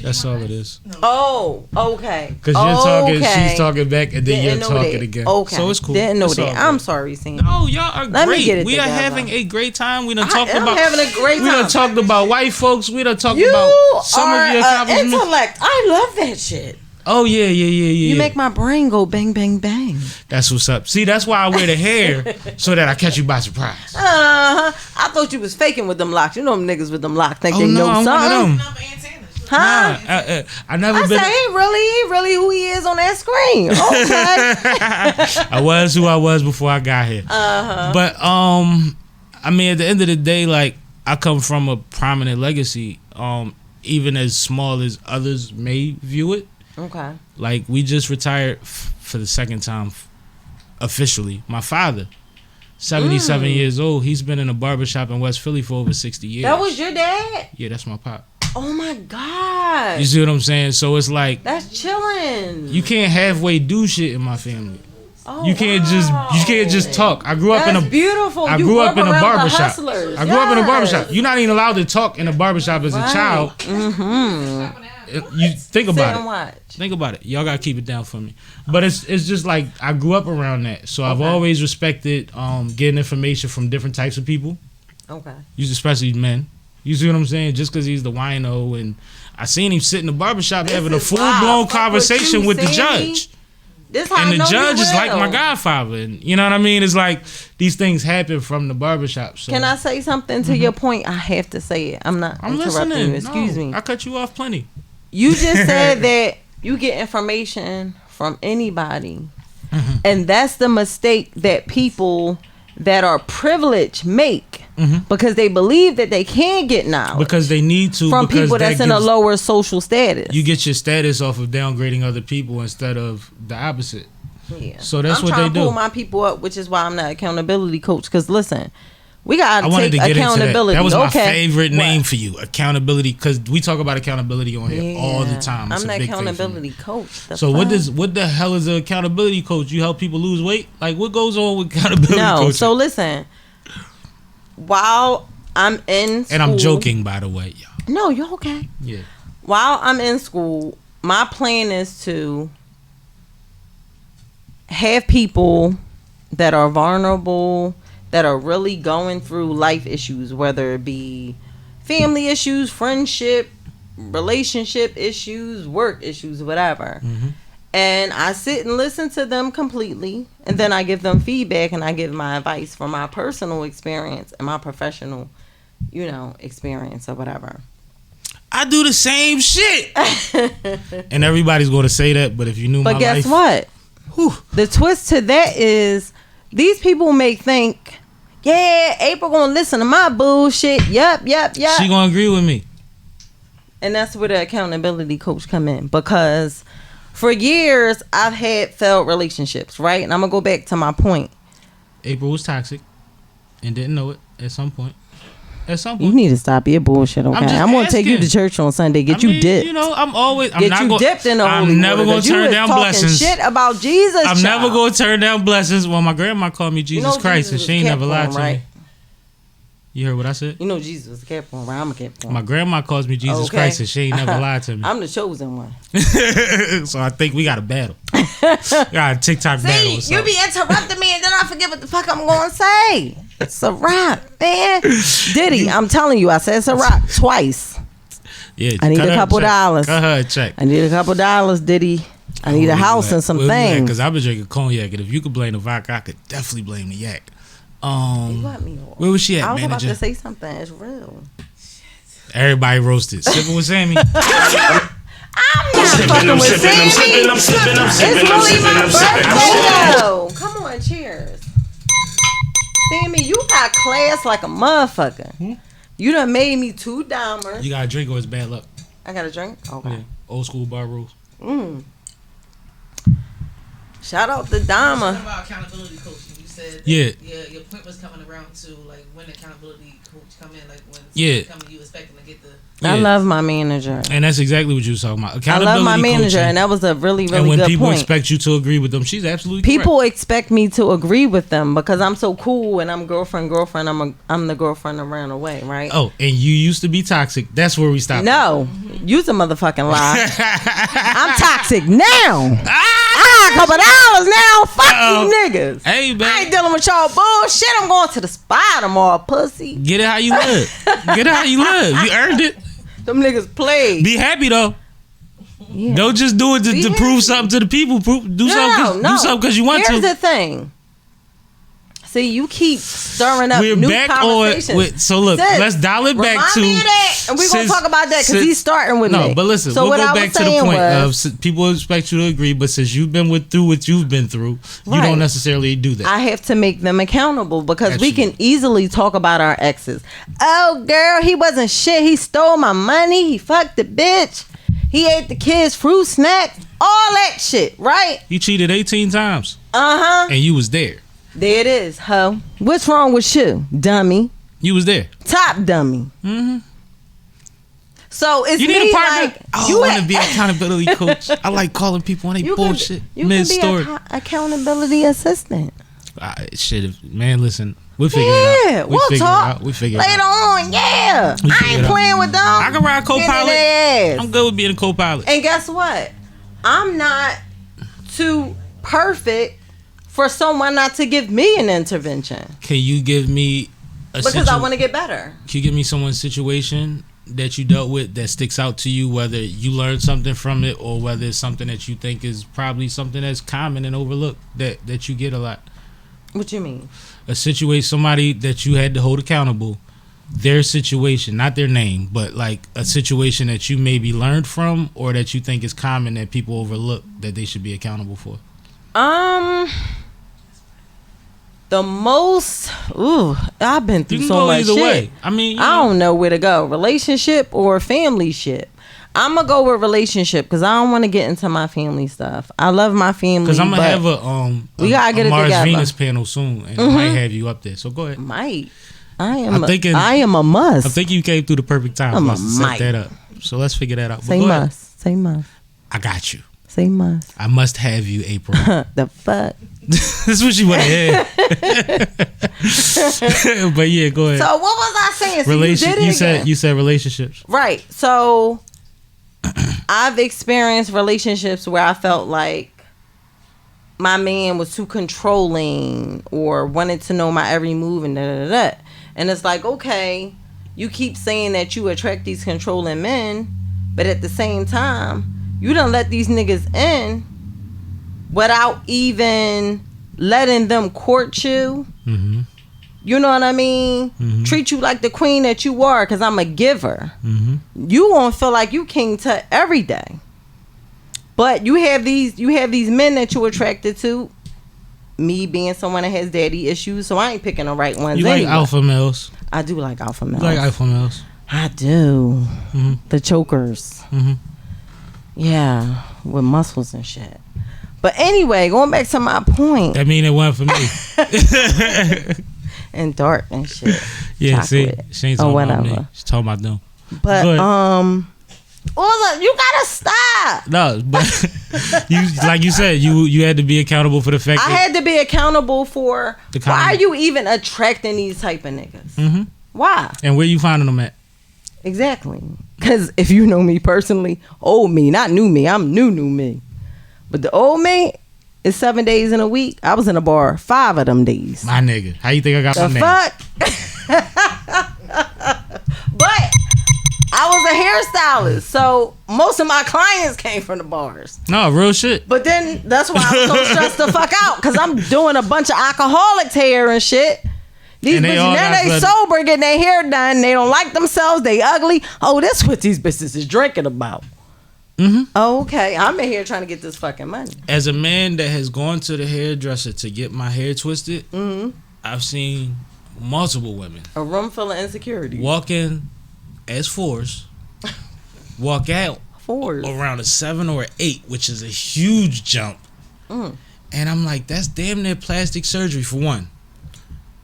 That's all it is. Oh, okay. Because you're talking, Okay. she's talking back, and then Didn't you're know talking that. again. Okay. So it's cool. Didn't know It's all that. good. I'm sorry, Sam. Oh, y'all are Let me great. get it We are together. having a great time. We done talked I'm about. having a great We done time. talked about white folks. We done talked You about some are of your an accomplishments. intellect. I love that shit. Oh yeah. You make my brain go bang, bang, bang. That's what's up. See, that's why I wear the hair so that I catch you by surprise. I thought you was faking with them locks. You know them niggas with them locks think Oh they no, know I'm something. one of them. Huh? Nah, I never I been. say he really who he is on that screen. Okay. I was who I was before I got here. But I mean, at the end of the day, like I come from a prominent legacy. Even as small as others may view it. Okay. Like we just retired for the second time officially. My father, 77 years old. He's been in a barbershop in West Philly for over 60 years. That was your dad? Yeah, that's my pop. Oh my God. You see what I'm saying? So it's like That's chilling. you can't halfway do shit in my family. Oh, You can't just talk. I grew up That's in a beautiful. I You grew up in a around the barbershop. hustlers. I grew up in a Yes. barbershop. You're not even allowed to talk in a barbershop as a Right. child. You think Sit about and it. watch. Think about it. Y'all gotta keep it down for me. But it's just like I grew up around that, so I've always respected getting information from different types of people. Okay. Especially men. You see what I'm saying? Just because he's the wino, and I seen him sit in the barbershop having a is full wild. blown Fuck with conversation you, with the Sammie. judge. This how And I the know judge you is like real. my godfather, and you know what I mean? It's like these things happen from the barbershop. So Can I say something to your point? I have to say it. I'm not I'm interrupting listening. you. Excuse No, me. I cut you off plenty. You just said that you get information from anybody. Mm-hmm. And that's the mistake that people that are privileged make because they believe that they can get knowledge Because they need to. from because people that's that in a gives- lower social status. You get your status off of downgrading other people instead of the opposite. Yeah. So that's I'm what trying they to pull do. my people up, which is why I'm not accountability coach. Because listen, we gotta I wanted take to get into that. accountability. That was my Okay. favorite What? name for you, accountability. Because we talk about accountability on here all the Yeah. time. It's I'm a the big thing for me. accountability coach. The So fuck? what the hell is an accountability coach? You help people lose weight? Like what goes on with accountability No. coaching? So listen, while I'm in school, and I'm joking, by the way, y'all. No, you're okay. Yeah. While I'm in school, my plan is to have people that are vulnerable, that are really going through life issues, whether it be family issues, friendship, relationship issues, work issues, whatever. And I sit and listen to them completely, and then I give them feedback and I give my advice from my personal experience and my professional, experience or whatever. I do the same shit. And everybody's going to say that, but if you knew my But guess life, what? The twist to that is these people may think, yeah, April gonna listen to my bullshit. Yup. she going to agree with me. And that's where the accountability coach come in, because for years I've had failed relationships, right? And I'm gonna go back to my point. April was toxic and didn't know it at some point. You need to stop your bullshit, okay? I'm gonna take you to church on Sunday. Get you dipped. You know, I'm dipped in the holy water. I'm never gonna turn down blessings. Shit about Jesus. I'm never gonna turn down blessings. Well, my grandma called me Jesus Christ, and she ain't never lied to me. You heard what I said? You know Jesus was a Capricorn, right? I'm a Capricorn. My grandma calls me Jesus Christ, and she ain't never lied to me. I'm the chosen one. So I think we got a battle. Got a TikTok battle. See, you be interrupting me, and then I forget what the fuck I'm gonna say. It's a rap, man. Diddy, I'm telling you, I said it's a rap twice. Yeah, I need a couple dollars. Cut her a check. I need a couple dollars, Diddy. I need a house and some things. Because I've been drinking cognac, and if you could blame the vodka, I could definitely blame the yak. Where was she at, I was manager? about to say something. It's real. Everybody roasted. Sipping with Sammie. I'm not fucking with Sammie. It's really my birthday, though. Come on, cheers. Sammie, you got class like a motherfucker. You done made me 2 dimers. You got a drink or it's bad luck? I got a drink? Okay. Yeah. Old school bar rules. Shout out to Dama. Talking about accountability coaching. You said your point was coming around to like when the accountability coach come in, like when coming, you expecting to get the. I love my manager. And that's exactly what you was talking about. I love my manager, and that was a really, really good point. And when people expect you to agree with them, she's absolutely correct. People expect me to agree with them because I'm so cool and I'm girlfriend. I'm the girlfriend that ran away, right? Oh, and you used to be toxic. That's where we stopped. No, you's a motherfucking lie. I'm toxic now. I got a couple dollars now. Fuck you niggas. Hey, man. I ain't dealing with y'all bullshit. I'm going to the spa tomorrow, pussy. Get it how you live. Get it how you live. You earned it. Them niggas played. Be happy though. Yeah. Don't just do it to prove something to the people. Do something because you want to. Here's the thing. See, you keep stirring up We're new back conversations. so look, let's dial it back to. Remind me of that, and we're going to talk about that because he's starting with me. No, but listen, so we'll go back to the point of people expect you to agree, but since you've been through what you've been through, you don't necessarily do that. I have to make them accountable because Absolutely. we can easily talk about our exes. Oh, girl, he wasn't shit. He stole my money. He fucked the bitch. He ate the kids' fruit snacks. All that shit, right? He cheated 18 times. Uh-huh. And you was there. There it is, ho. What's wrong with you, dummy? You was there. Top dummy. Mm-hmm. So it's you need me a partner. like I want to be an accountability coach. I like calling people on their bullshit. You can be an accountability assistant. Man, listen. We'll figure it out. We'll talk later on. Yeah, I ain't playing with them. I can ride co-pilot. I'm good with being a co-pilot. And guess what? I'm not too perfect for someone not to give me an intervention. Can you give me because I want to get better? Can you give me someone's situation that you dealt with that sticks out to you, whether you learned something from it or whether it's something that you think is probably something that's common and overlooked that you get a lot? What you mean? A situation, somebody that you had to hold accountable, their situation, not their name, but like a situation that you maybe learned from or that you think is common that people overlook that they should be accountable for. The most, I've been through so much shit. Way. I mean, I don't know where to go, relationship or family shit. I'm gonna go with relationship because I don't want to get into my family stuff. I love my family. Because I'm gonna have a Mars Venus panel soon, and I might have you up there. So go ahead. I am a must. I'm thinking you came through the perfect time for us to set that up. So let's figure that out. Say must. I got you. Say must. I must have you, April. The fuck. This is what you want to hear. But yeah, go ahead. So what was I saying? You said relationships. Right. So I've experienced relationships where I felt like my man was too controlling or wanted to know my every move and da-da-da-da. And it's like, okay, you keep saying that you attract these controlling men, but at the same time, you done let these niggas in without even letting them court you. Mm-hmm. You know what I mean? Mm-hmm. Treat you like the queen that you are because I'm a giver. Mm-hmm. You won't feel like you king to every day. But you have these men that you're attracted to. Me being someone that has daddy issues, so I ain't picking the right ones. You like alpha males. I do like alpha males. You like alpha males. I do. The chokers. Yeah, with muscles and shit. But anyway, going back to my point. That mean it wasn't for me. And dark and shit. Yeah, chocolate, see, she ain't talking about me. She's talking about them. But you gotta stop. No, but you like you said, you had to be accountable for the fact. I had to be accountable for the why are you even attracting these type of niggas? Why? And where you finding them at? Exactly. Because if you know me personally, old me, not new me, I'm new me. But the old me is 7 days in a week. I was in a bar 5 of them days. My nigga, how you think I got my name? But I was a hairstylist, so most of my clients came from the bars. No, real shit. But then that's why I was so stressed the fuck out, because I'm doing a bunch of alcoholics hair and shit. These bitches, now they sober, getting their hair done. They don't like themselves. They ugly. Oh, that's what these bitches is drinking about. Oh, okay. I'm in here trying to get this fucking money. As a man that has gone to the hairdresser to get my hair twisted, I've seen multiple women. A room full of insecurity. Walk in as 4s, walk out 4s around a 7 or 8, which is a huge jump. And I'm like, that's damn near plastic surgery for one.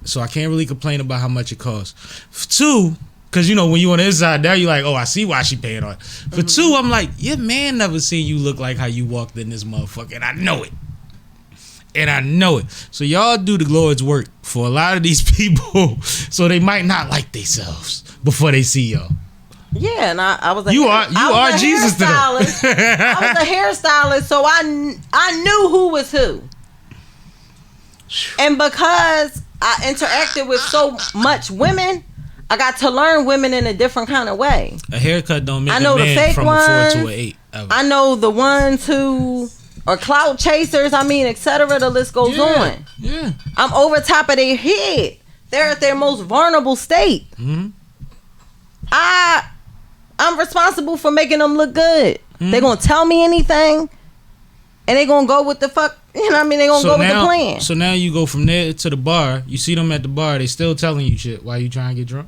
So I can't really complain about how much it costs. For 2, because you know when you on the inside there, you're like, oh, I see why she paying on it. For 2, I'm like, your man never seen you look like how you walked in this motherfucker, and I know it. And I know it. So y'all do the Lord's work for a lot of these people, so they might not like themselves before they see y'all. Yeah, and I was a you are Jesus to them. I was a hairstylist, so I knew who was who. And because I interacted with so much women, I got to learn women in a different kind of way. A haircut don't make I know a man the fake from ones, a 4 to an 8. Ever. I know the ones who are clout chasers. I mean, etc. The list goes on. Yeah. I'm over top of their head. They're at their most vulnerable state. I'm responsible for making them look good. They gonna tell me anything, and they gonna go with the fuck. You know what I mean? They gonna go with the plan. So now you go from there to the bar. You see them at the bar. They still telling you shit while you trying to get drunk.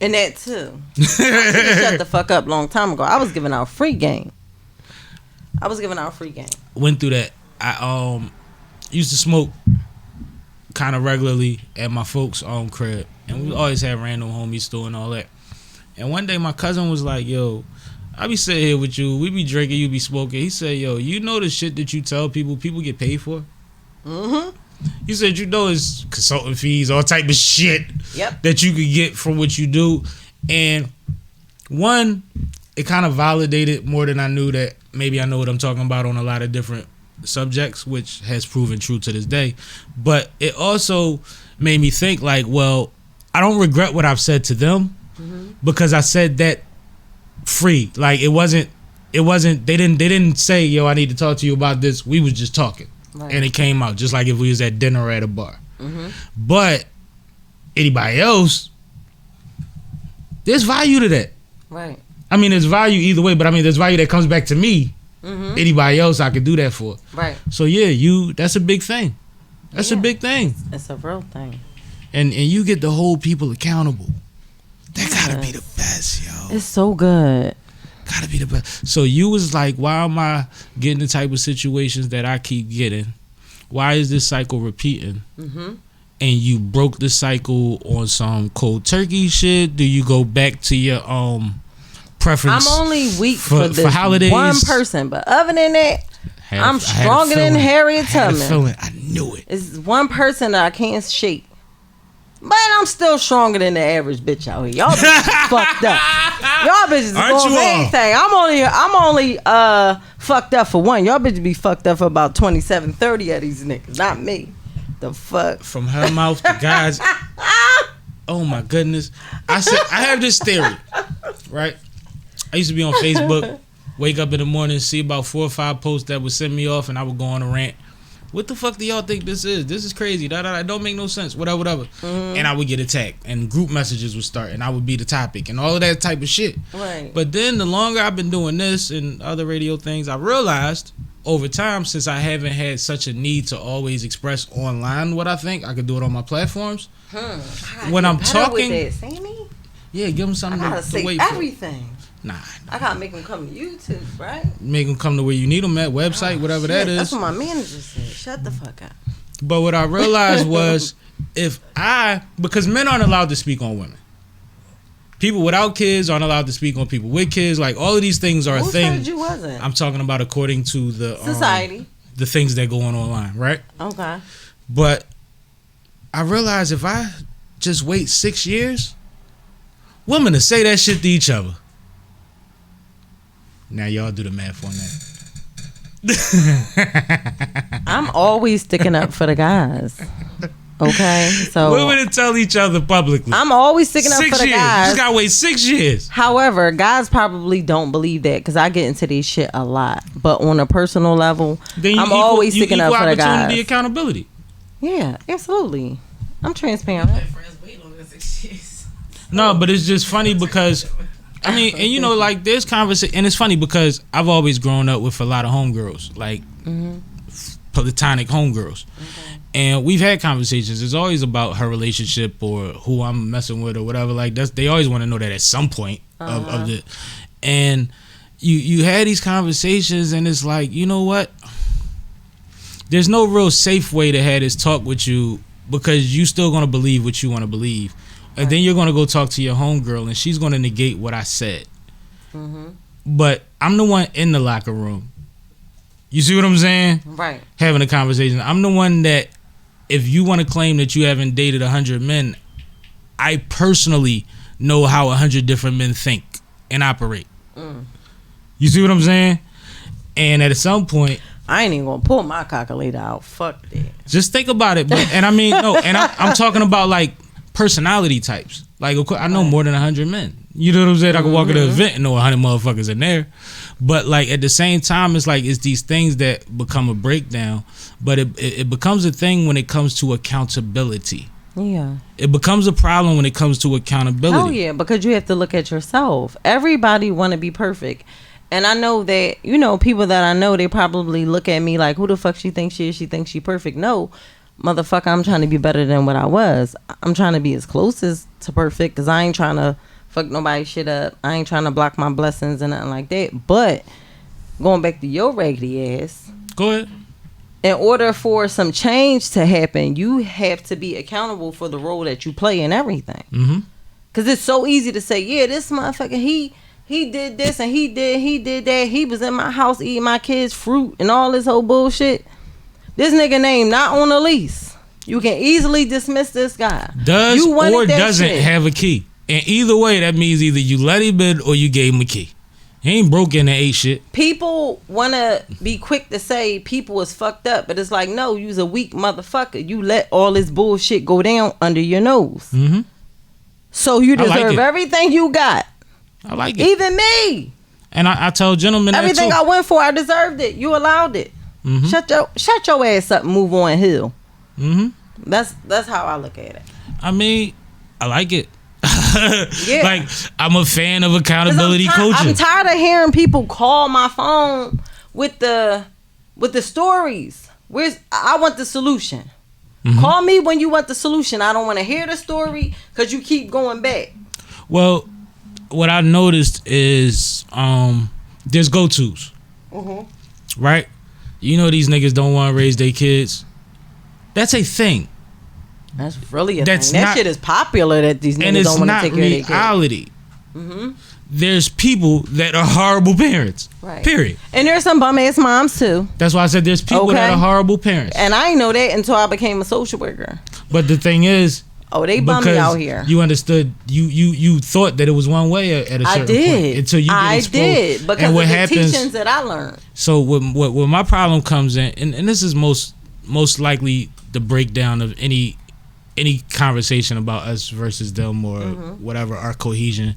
And that too. I should've shut the fuck up long time ago. I was giving out free game. Went through that. I used to smoke kind of regularly at my folks' crib, and we always had random homies doing all that. And one day my cousin was like, yo, I be sitting here with you, we be drinking, you be smoking. He said, yo, you know the shit that you tell people get paid for? He said, you know it's consulting fees, all type of shit that you could get from what you do. And one, it kind of validated more than I knew that maybe I know what I'm talking about on a lot of different subjects, which has proven true to this day. But it also made me think like, well, I don't regret what I've said to them because I said that free. Like it wasn't they didn't say, yo, I need to talk to you about this. We was just talking. Right. And it came out just like if we was at dinner or at a bar. But anybody else, there's value to that. Right. I mean, there's value either way, but I mean, there's value that comes back to me. Anybody else I could do that for. Right. So yeah, that's a big thing. That's a big thing. It's a real thing. And you get to hold people accountable. That gotta be the best, yo. It's so good. Gotta be the best. So you was like, why am I getting the type of situations that I keep getting? Why is this cycle repeating? And you broke the cycle on some cold turkey shit? Do you go back to your preference? I'm only weak for this holidays? one person, but other than that, I'm stronger than Harriet Tubman. I knew it. It's one person that I can't shake. But I'm still stronger than the average bitch out here. Y'all bitches fucked up. Y'all bitches going for anything. I'm only fucked up for one. Y'all bitches be fucked up for about 27, 30 of these niggas. Not me. The fuck. From her mouth to God's. Oh my goodness. I have this theory, right? I used to be on Facebook, wake up in the morning, see about 4 or 5 posts that would send me off, and I would go on a rant. What the fuck do y'all think this is? This is crazy. It don't make no sense. Whatever. And I would get attacked, and group messages would start, and I would be the topic, and all of that type of shit. Right. But then the longer I've been doing this and other radio things, I realized over time, since I haven't had such a need to always express online what I think, I could do it on my platforms. When I'm talking, with that, Sammie? Yeah, give them something I gotta to say wait for. everything. Nah. I gotta make them come to YouTube, right? Make them come to where you need them at, website, whatever that Shit, is. That's what my manager said. Shut the fuck up. But what I realized was because men aren't allowed to speak on women. People without kids aren't allowed to speak on people with kids. Like, all of these things are a Who thing. said you wasn't? I'm talking about according to the society. The things that go on online, right? Okay. But I realized if I just wait 6 years, women to say that shit to each other. Now y'all do the math on that. I'm always sticking up for the guys. Okay, so women to tell each other publicly. I'm always sticking up 6 for the years. guys. You just gotta wait 6 years. However, guys probably don't believe that because I get into this shit a lot. But on a personal level, I'm always sticking up for the guys. Opportunity, accountability. Yeah, absolutely. I'm transparent. My friends wait longer than 6 years. No, but it's just funny because I mean, and you know, like there's conversation, and it's funny because I've always grown up with a lot of homegirls, like platonic homegirls. And we've had conversations. It's always about her relationship or who I'm messing with or whatever. Like they always want to know that at some point of the. And you had these conversations, and it's like, you know what? There's no real safe way to have this talk with you because you still gonna believe what you want to believe, and then you're gonna go talk to your homegirl, and she's gonna negate what I said. But I'm the one in the locker room. You see what I'm saying? Right. Having a conversation. I'm the one that, if you want to claim that you haven't dated 100 men, I personally know how 100 different men think and operate. You see what I'm saying? And at some point, I ain't even gonna pull my calculator out. Fuck that. just think about it. But, and I mean, no, and I'm talking about like personality types. Like, of course, I know more than 100 men. You know what I'm saying? I can walk at an event and know 100 motherfuckers in there. But like at the same time, it's like it's these things that become a breakdown. But it becomes a thing when it comes to accountability. Yeah. It becomes a problem when it comes to accountability. Oh yeah, because you have to look at yourself. Everybody want to be perfect. And I know that, you know, people that I know, they probably look at me like, who the fuck she thinks she is? She thinks she perfect. No, motherfucker, I'm trying to be better than what I was. I'm trying to be as close as to perfect because I ain't trying to fuck nobody's shit up. I ain't trying to block my blessings and nothing like that. But going back to your raggedy ass. Go ahead. In order for some change to happen, you have to be accountable for the role that you play in everything. Because it's so easy to say, yeah, this motherfucker, he did this and he did that. He was in my house eating my kids' fruit and all this whole bullshit. This nigga name not on the lease. You can easily dismiss this guy. Does you or doesn't shit. have a key. And either way, that means either you let him in or you gave him a key. He ain't broke in and ate shit. People want to be quick to say people is fucked up, but it's like, no, you's a weak motherfucker. You let all this bullshit go down under your nose. So you deserve everything you got. I like it. Even me. And I tell gentlemen everything that too. I went for, I deserved it. You allowed it. Shut your ass up and move on hill. That's how I look at it. I mean, I like it. Yeah. Like, I'm a fan of accountability coaching. I'm tired of hearing people call my phone with the stories. I want the solution. Call me when you want the solution. I don't want to hear the story because you keep going back. Well, what I noticed is there's go-tos. Right? You know these niggas don't want to raise their kids. That's a thing. That's really a thing. That shit is popular that these niggas don't want to take care of their kids. And it's not reality. There's people that are horrible parents. Right. Period. And there's some bum ass moms too. That's why I said there's people that are horrible parents. And I didn't know that until I became a social worker. But the thing is, they bum me out here. You understood. You thought that it was one way at a certain point until you get exposed. I did because and of what the happens, teachings that I learned. So what my problem comes in, and this is most likely the breakdown of any conversation about us versus them or whatever, our cohesion.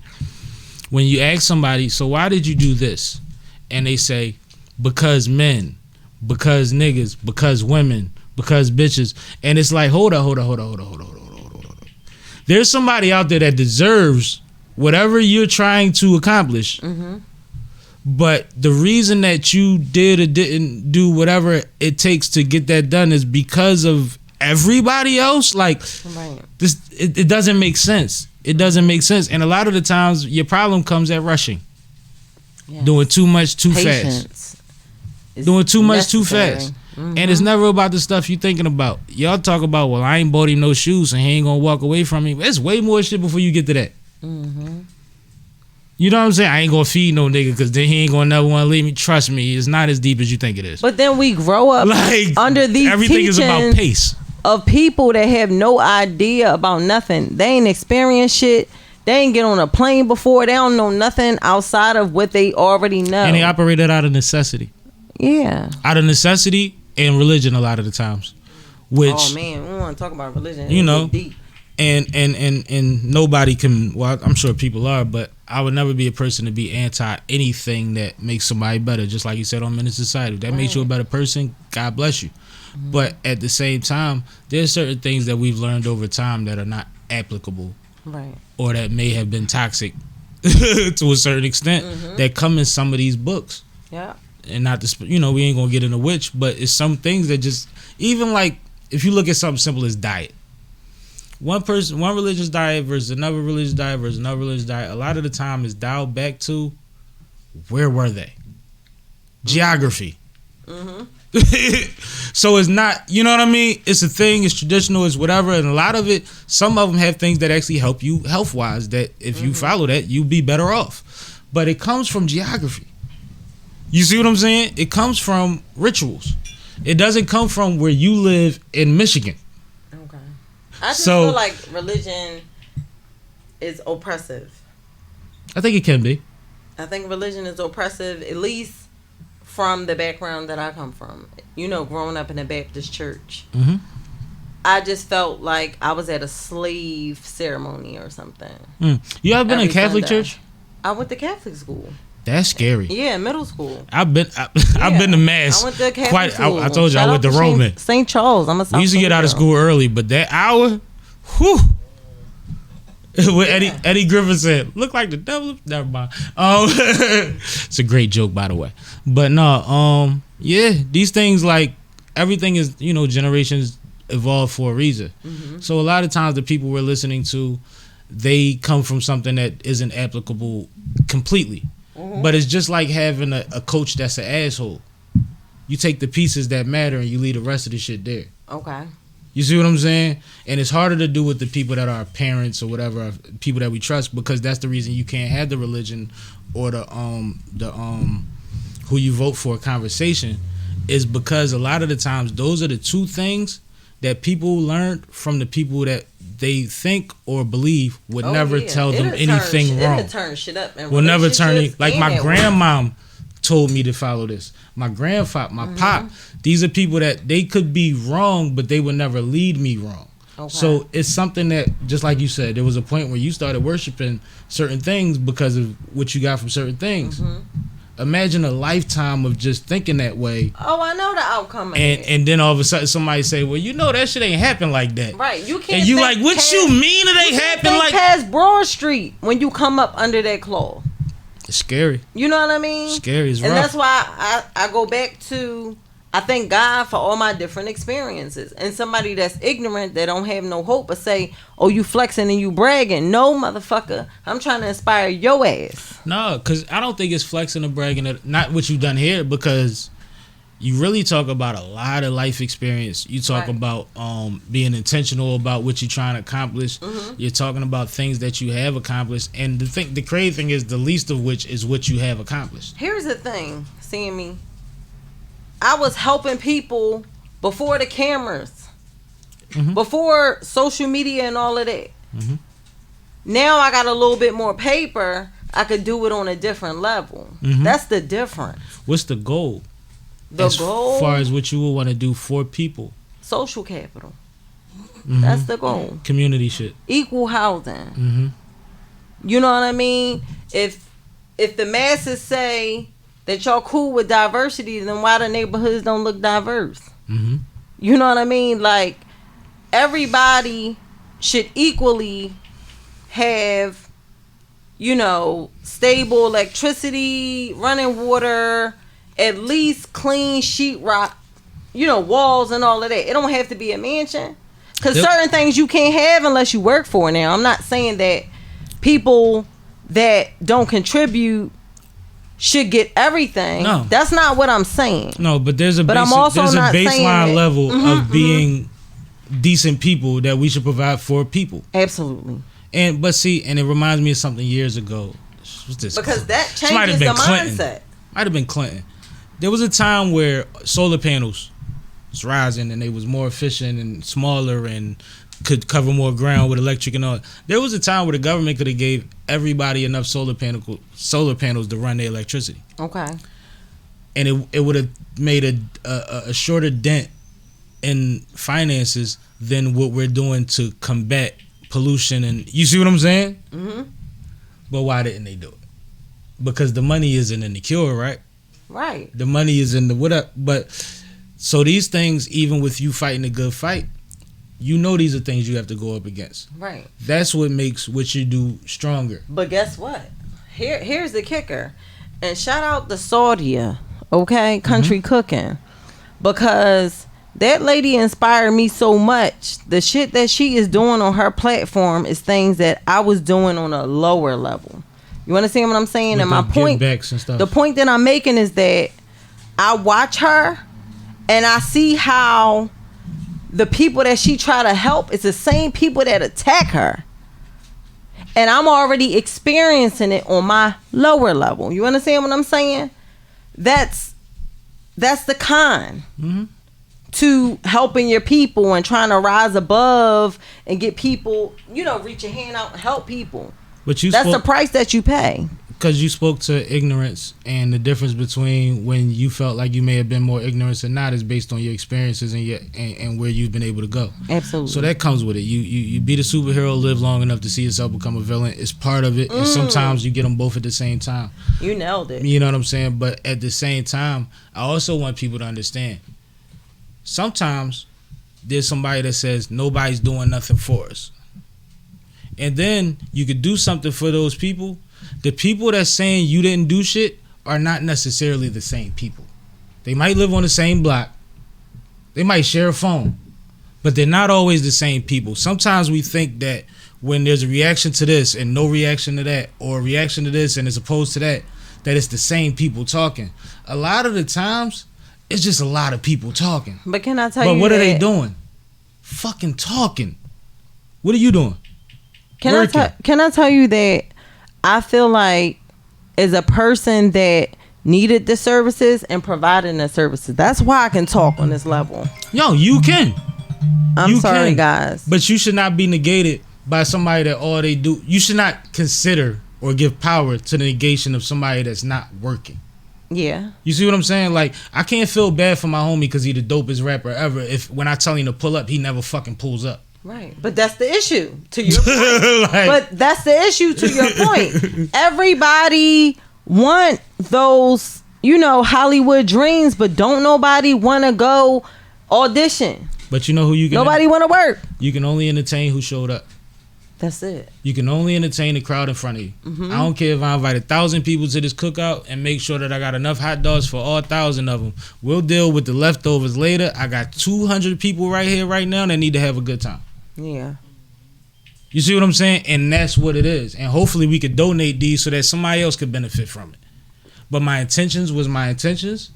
When you ask somebody, so why did you do this? And they say, because men, because niggas, because women, because bitches. And it's like, hold on. There's somebody out there that deserves whatever you're trying to accomplish. But the reason that you did or didn't do whatever it takes to get that done is because of everybody else, like this, it doesn't make sense. It doesn't make sense. And a lot of the times your problem comes at rushing. Yes. Doing too much too fast. Doing too much too fast. And it's never about the stuff you thinking about. Y'all talk about, well, I ain't bought him no shoes and he ain't gonna walk away from me. It's way more shit before you get to that. You know what I'm saying? I ain't gonna feed no nigga because then he ain't gonna never want to leave me. Trust me, it's not as deep as you think it is. But then we grow up like under these everything is about pace of people that have no idea about nothing. They ain't experienced shit. They ain't get on a plane before. They don't know nothing outside of what they already know. And they operated out of necessity. Yeah. Out of necessity and religion a lot of the times. Which, oh man, we want to talk about religion. You know, deep. And nobody can, well, I'm sure people are, but I would never be a person to be anti anything that makes somebody better. Just like you said on Menace Society. If that makes you a better person, God bless you. But at the same time, there's certain things that we've learned over time that are not applicable. Right. Or that may have been toxic to a certain extent that come in some of these books. Yeah. And not to, you know, we ain't gonna get into which, but it's some things that just, even like, if you look at something simple as diet. One religious diet versus another religious diet versus another religious diet, a lot of the time is dialed back to where were they? Geography. So it's not, you know what I mean? It's a thing, it's traditional, it's whatever, and a lot of it, some of them have things that actually help you health-wise, that if you follow that, you'll be better off. But it comes from geography. You see what I'm saying? It comes from rituals. It doesn't come from where you live in Michigan. Okay. I just feel like religion is oppressive. I think it can be. I think religion is oppressive, at least from the background that I come from. You know, growing up in a Baptist church. I just felt like I was at a slave ceremony or something. You ever been in Catholic church? I went to Catholic school. That's scary. Yeah, middle school. I've been to mass. I went to Catholic school. I told you I went to Roman. St. Charles. I'm a South. We used to get out of school early, but that hour, whew. What Eddie Griffin said, look like the devil. Never mind. It's a great joke, by the way. But no, yeah, these things, like, everything is, you know, generations evolve for a reason. So a lot of times the people we're listening to, they come from something that isn't applicable completely. But it's just like having a coach that's an asshole. You take the pieces that matter and you leave the rest of the shit there. Okay. You see what I'm saying? And it's harder to do with the people that are parents or whatever, people that we trust, because that's the reason you can't have the religion or the who you vote for conversation, is because a lot of the times those are the two things that people learned from the people that they think or believe would never tell them anything wrong. It'll turn shit up. Will never turn it. Like my grandmom told me to follow this. My grandfather, my pop, these are people that they could be wrong, but they would never lead me wrong. Okay. So it's something that, just like you said, there was a point where you started worshiping certain things because of what you got from certain things. Imagine a lifetime of just thinking that way. Oh, I know the outcome of it. And then all of a sudden somebody say, well, you know that shit ain't happen like that. Right. You can't. And you like, what you mean it ain't happen like past Broad Street when you come up under that claw. It's scary. You know what I mean? Scary is rough. And that's why I go back to, I thank God for all my different experiences. And somebody that's ignorant, that don't have no hope, but say, oh, you flexing and you bragging. No, motherfucker. I'm trying to inspire your ass. No, because I don't think it's flexing or bragging. Not what you done here, because you really talk about a lot of life experience. You talk about being intentional about what you're trying to accomplish. You're talking about things that you have accomplished. And the crazy thing is, the least of which is what you have accomplished. Here's the thing, seeing me. I was helping people before the cameras, before social media and all of that. Now I got a little bit more paper. I could do it on a different level. That's the difference. What's the goal? As far as what you would want to do for people. Social capital. That's the goal. Community shit. Equal housing. You know what I mean? If the masses say that y'all cool with diversity, then why the neighborhoods don't look diverse? You know what I mean? Like, everybody should equally have, you know, stable electricity, running water, at least clean sheetrock walls and all of that. It don't have to be a mansion. Because Yep. certain things you can't have unless you work for it. Now, I'm not saying that people that don't contribute should get everything. No. That's not what I'm saying. No, but there's a I'm also there's a not saying baseline that- level of being decent people that we should provide for people. Absolutely. And it reminds me of something years ago. What's this? Because that This might have changes the been Clinton. mindset. Might have been Clinton. There was a time where solar panels was rising and they was more efficient and smaller and could cover more ground with electric and all. There was a time where the government could have gave everybody enough solar panels to run their electricity. Okay. And it would have made a shorter dent in finances than what we're doing to combat pollution. And you see what I'm saying? Mm-hmm. But why didn't they do it? Because the money isn't in the cure, right? Right. The money is in the whatever. But so these things, even with you fighting a good fight, these are things you have to go up against. Right. That's what makes what you do stronger. But guess what? Here's the kicker. And shout out to Saudia, okay? Country Cooking. Because that lady inspired me so much. The shit that she is doing on her platform is things that I was doing on a lower level. You understand what I'm saying? With And my the point, givebacks and stuff. the point that I'm making is that I watch her and I see how the people that she try to help is the same people that attack her. And I'm already experiencing it on my lower level. You understand what I'm saying? That's the con to helping your people and trying to rise above and get people, reach your hand out and help people. But That's the price that you pay. Because you spoke to ignorance, and the difference between when you felt like you may have been more ignorant or not is based on your experiences and where you've been able to go. Absolutely. So that comes with it. You be the superhero, live long enough to see yourself become a villain. It's part of it, and sometimes you get them both at the same time. You nailed it. You know what I'm saying? But at the same time, I also want people to understand. Sometimes there's somebody that says nobody's doing nothing for us. And then you could do something for those people. The people that's saying you didn't do shit are not necessarily the same people. They might live on the same block. They might share a phone. But they're not always the same people. Sometimes we think that when there's a reaction to this and no reaction to that, or a reaction to this and as opposed to that it's the same people talking. A lot of the times, it's just a lot of people talking. But can I tell you But what are they that- doing? Fucking talking. What are you doing? Can Working. I tell you that I feel like as a person that needed the services and providing the services, that's why I can talk on this level. Yo, you can. I'm You sorry, can. guys. But you should not be negated by somebody that all they do. You should not consider or give power to the negation of somebody that's not working. Yeah. You see what I'm saying? Like, I can't feel bad for my homie because he the dopest rapper ever if when I tell him to pull up, he never fucking pulls up. Right. But that's the issue to your point. But that's the issue to your point. Everybody want those, Hollywood dreams, but don't nobody want to go audition. But you know who you can Nobody want to work. You can only entertain who showed up. That's it. You can only entertain the crowd in front of you. I don't care if I invite 1,000 people to this cookout and make sure that I got enough hot dogs for all 1,000 of them. We'll deal with the leftovers later. I got 200 people right here, right now that need to have a good time. Yeah. You see what I'm saying? And that's what it is. And hopefully we could donate these so that somebody else could benefit from it. But my intentions was my intentions.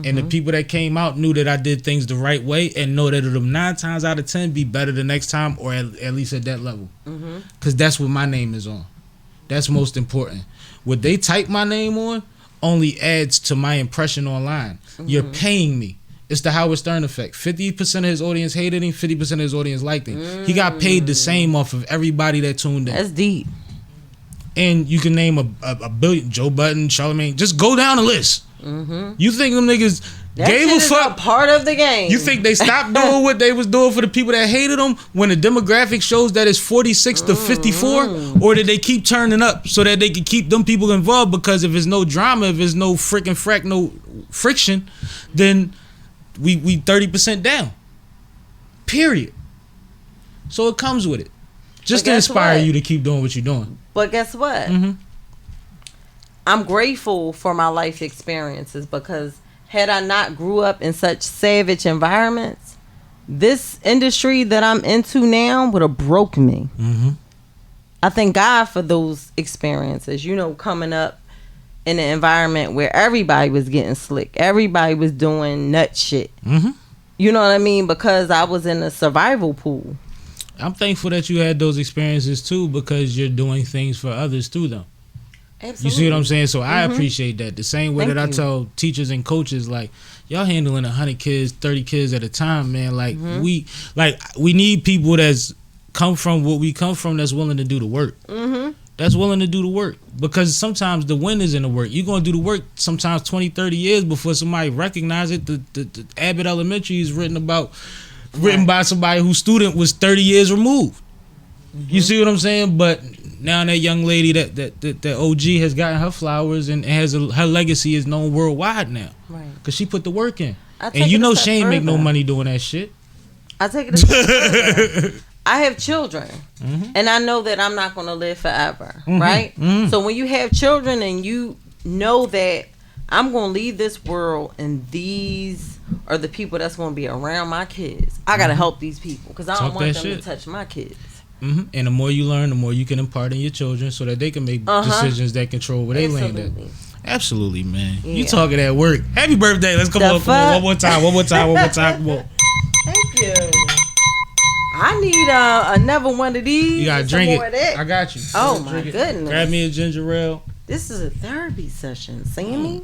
And the people that came out knew that I did things the right way and know that it'll 9 times out of 10 be better the next time, or at least at that level. Because that's what my name is on. That's most important. What they type my name on only adds to my impression online. You're paying me. It's the Howard Stern effect. 50% of his audience hated him, 50% of his audience liked him. He got paid the same off of everybody that tuned in. That's deep. And you can name a billion, Joe Budden, Charlamagne. Just go down the list. You think them niggas That gave shit a is fuck? a part of the game. You think they stopped doing what they was doing for the people that hated them when the demographic shows that it's 46 to 54? Or did they keep turning up so that they could keep them people involved? Because if there's no drama, if there's no freaking no friction, then we 30% down. Period. So it comes with it. Just But to guess inspire what? you to keep doing what you're doing. But guess what? I'm grateful for my life experiences because had I not grew up in such savage environments, this industry that I'm into now would have broke me. Mm-hmm. I thank God for those experiences, you know, coming up in an environment where everybody was getting slick. Everybody was doing nut shit. Mm-hmm. You know what I mean? Because I was in a survival pool. I'm thankful that you had those experiences too, because you're doing things for others too, though. Absolutely. You see what I'm saying? So I appreciate that. The same way Thank that I you. tell teachers and coaches, like, y'all handling 100 kids, 30 kids at a time, man. Like we need people that's come from what we come from, that's willing to do the work. Mm-hmm. That's willing to do the work, because sometimes the win is in the work. You're going to do the work sometimes 20, 30 years before somebody recognize it. The Abbott Elementary is written by somebody whose student was 30 years removed. You see what I'm saying? But now that young lady, that OG has gotten her flowers and her legacy is known worldwide now. Right. Because she put the work in. And you know she ain't make no money doing that shit. I take it a step further. I have children, and I know that I'm not going to live forever, right? Mm-hmm. So when you have children and you know that I'm going to leave this world and these are the people that's going to be around my kids, I got to help these people because I don't Talk want that them shit. to touch my kids. Mm-hmm. And the more you learn, the more you can impart in your children so that they can make decisions that control where they land at. Absolutely, man. Yeah. You talking at work. Happy birthday. Let's come on. One more time. Come on. Thank you. I need another one of these. You gotta and drink some it. more of that. I got you. Oh Drink my it. goodness. Grab me a ginger ale. This is a therapy session, Sammie.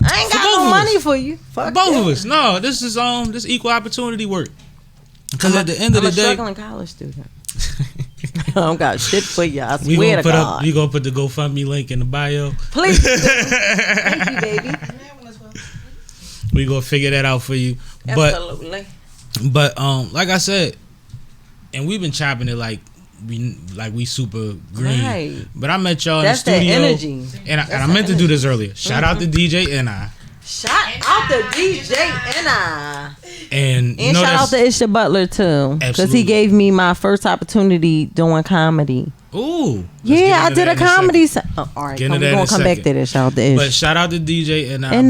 I ain't For got both no of money us. for you. Fuck Both that. of us. No, this is equal opportunity work. Because at the end of I'm the day, a struggling college student. I don't got shit for you. I we swear gonna to put God. we gonna put the GoFundMe link in the bio. Please do. Thank you, baby. We gonna figure that out for you. Absolutely. But like I said, and we've been chopping it like we super green. Right. But I met y'all That's in the studio. that energy. And I meant to do this earlier. Shout out to DJ and I. Shout out to DJ and I. And And shout out to Isha Butler too. Because Absolutely. he gave me my first opportunity doing comedy. Ooh. Yeah, I did a comedy. All right, Get we're into that going in to come a back second. to this. Shout out to Ish. But shout out to DJ and I And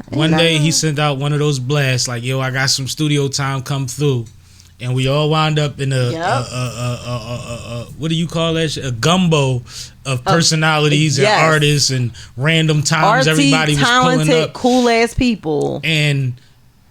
because one day he sent out one of those blasts like, yo, I got some studio time, come through. And we all wound up in a what do you call that shit? A gumbo of personalities and yes. artists and random times. Everybody was pulling talented, up. cool ass people. And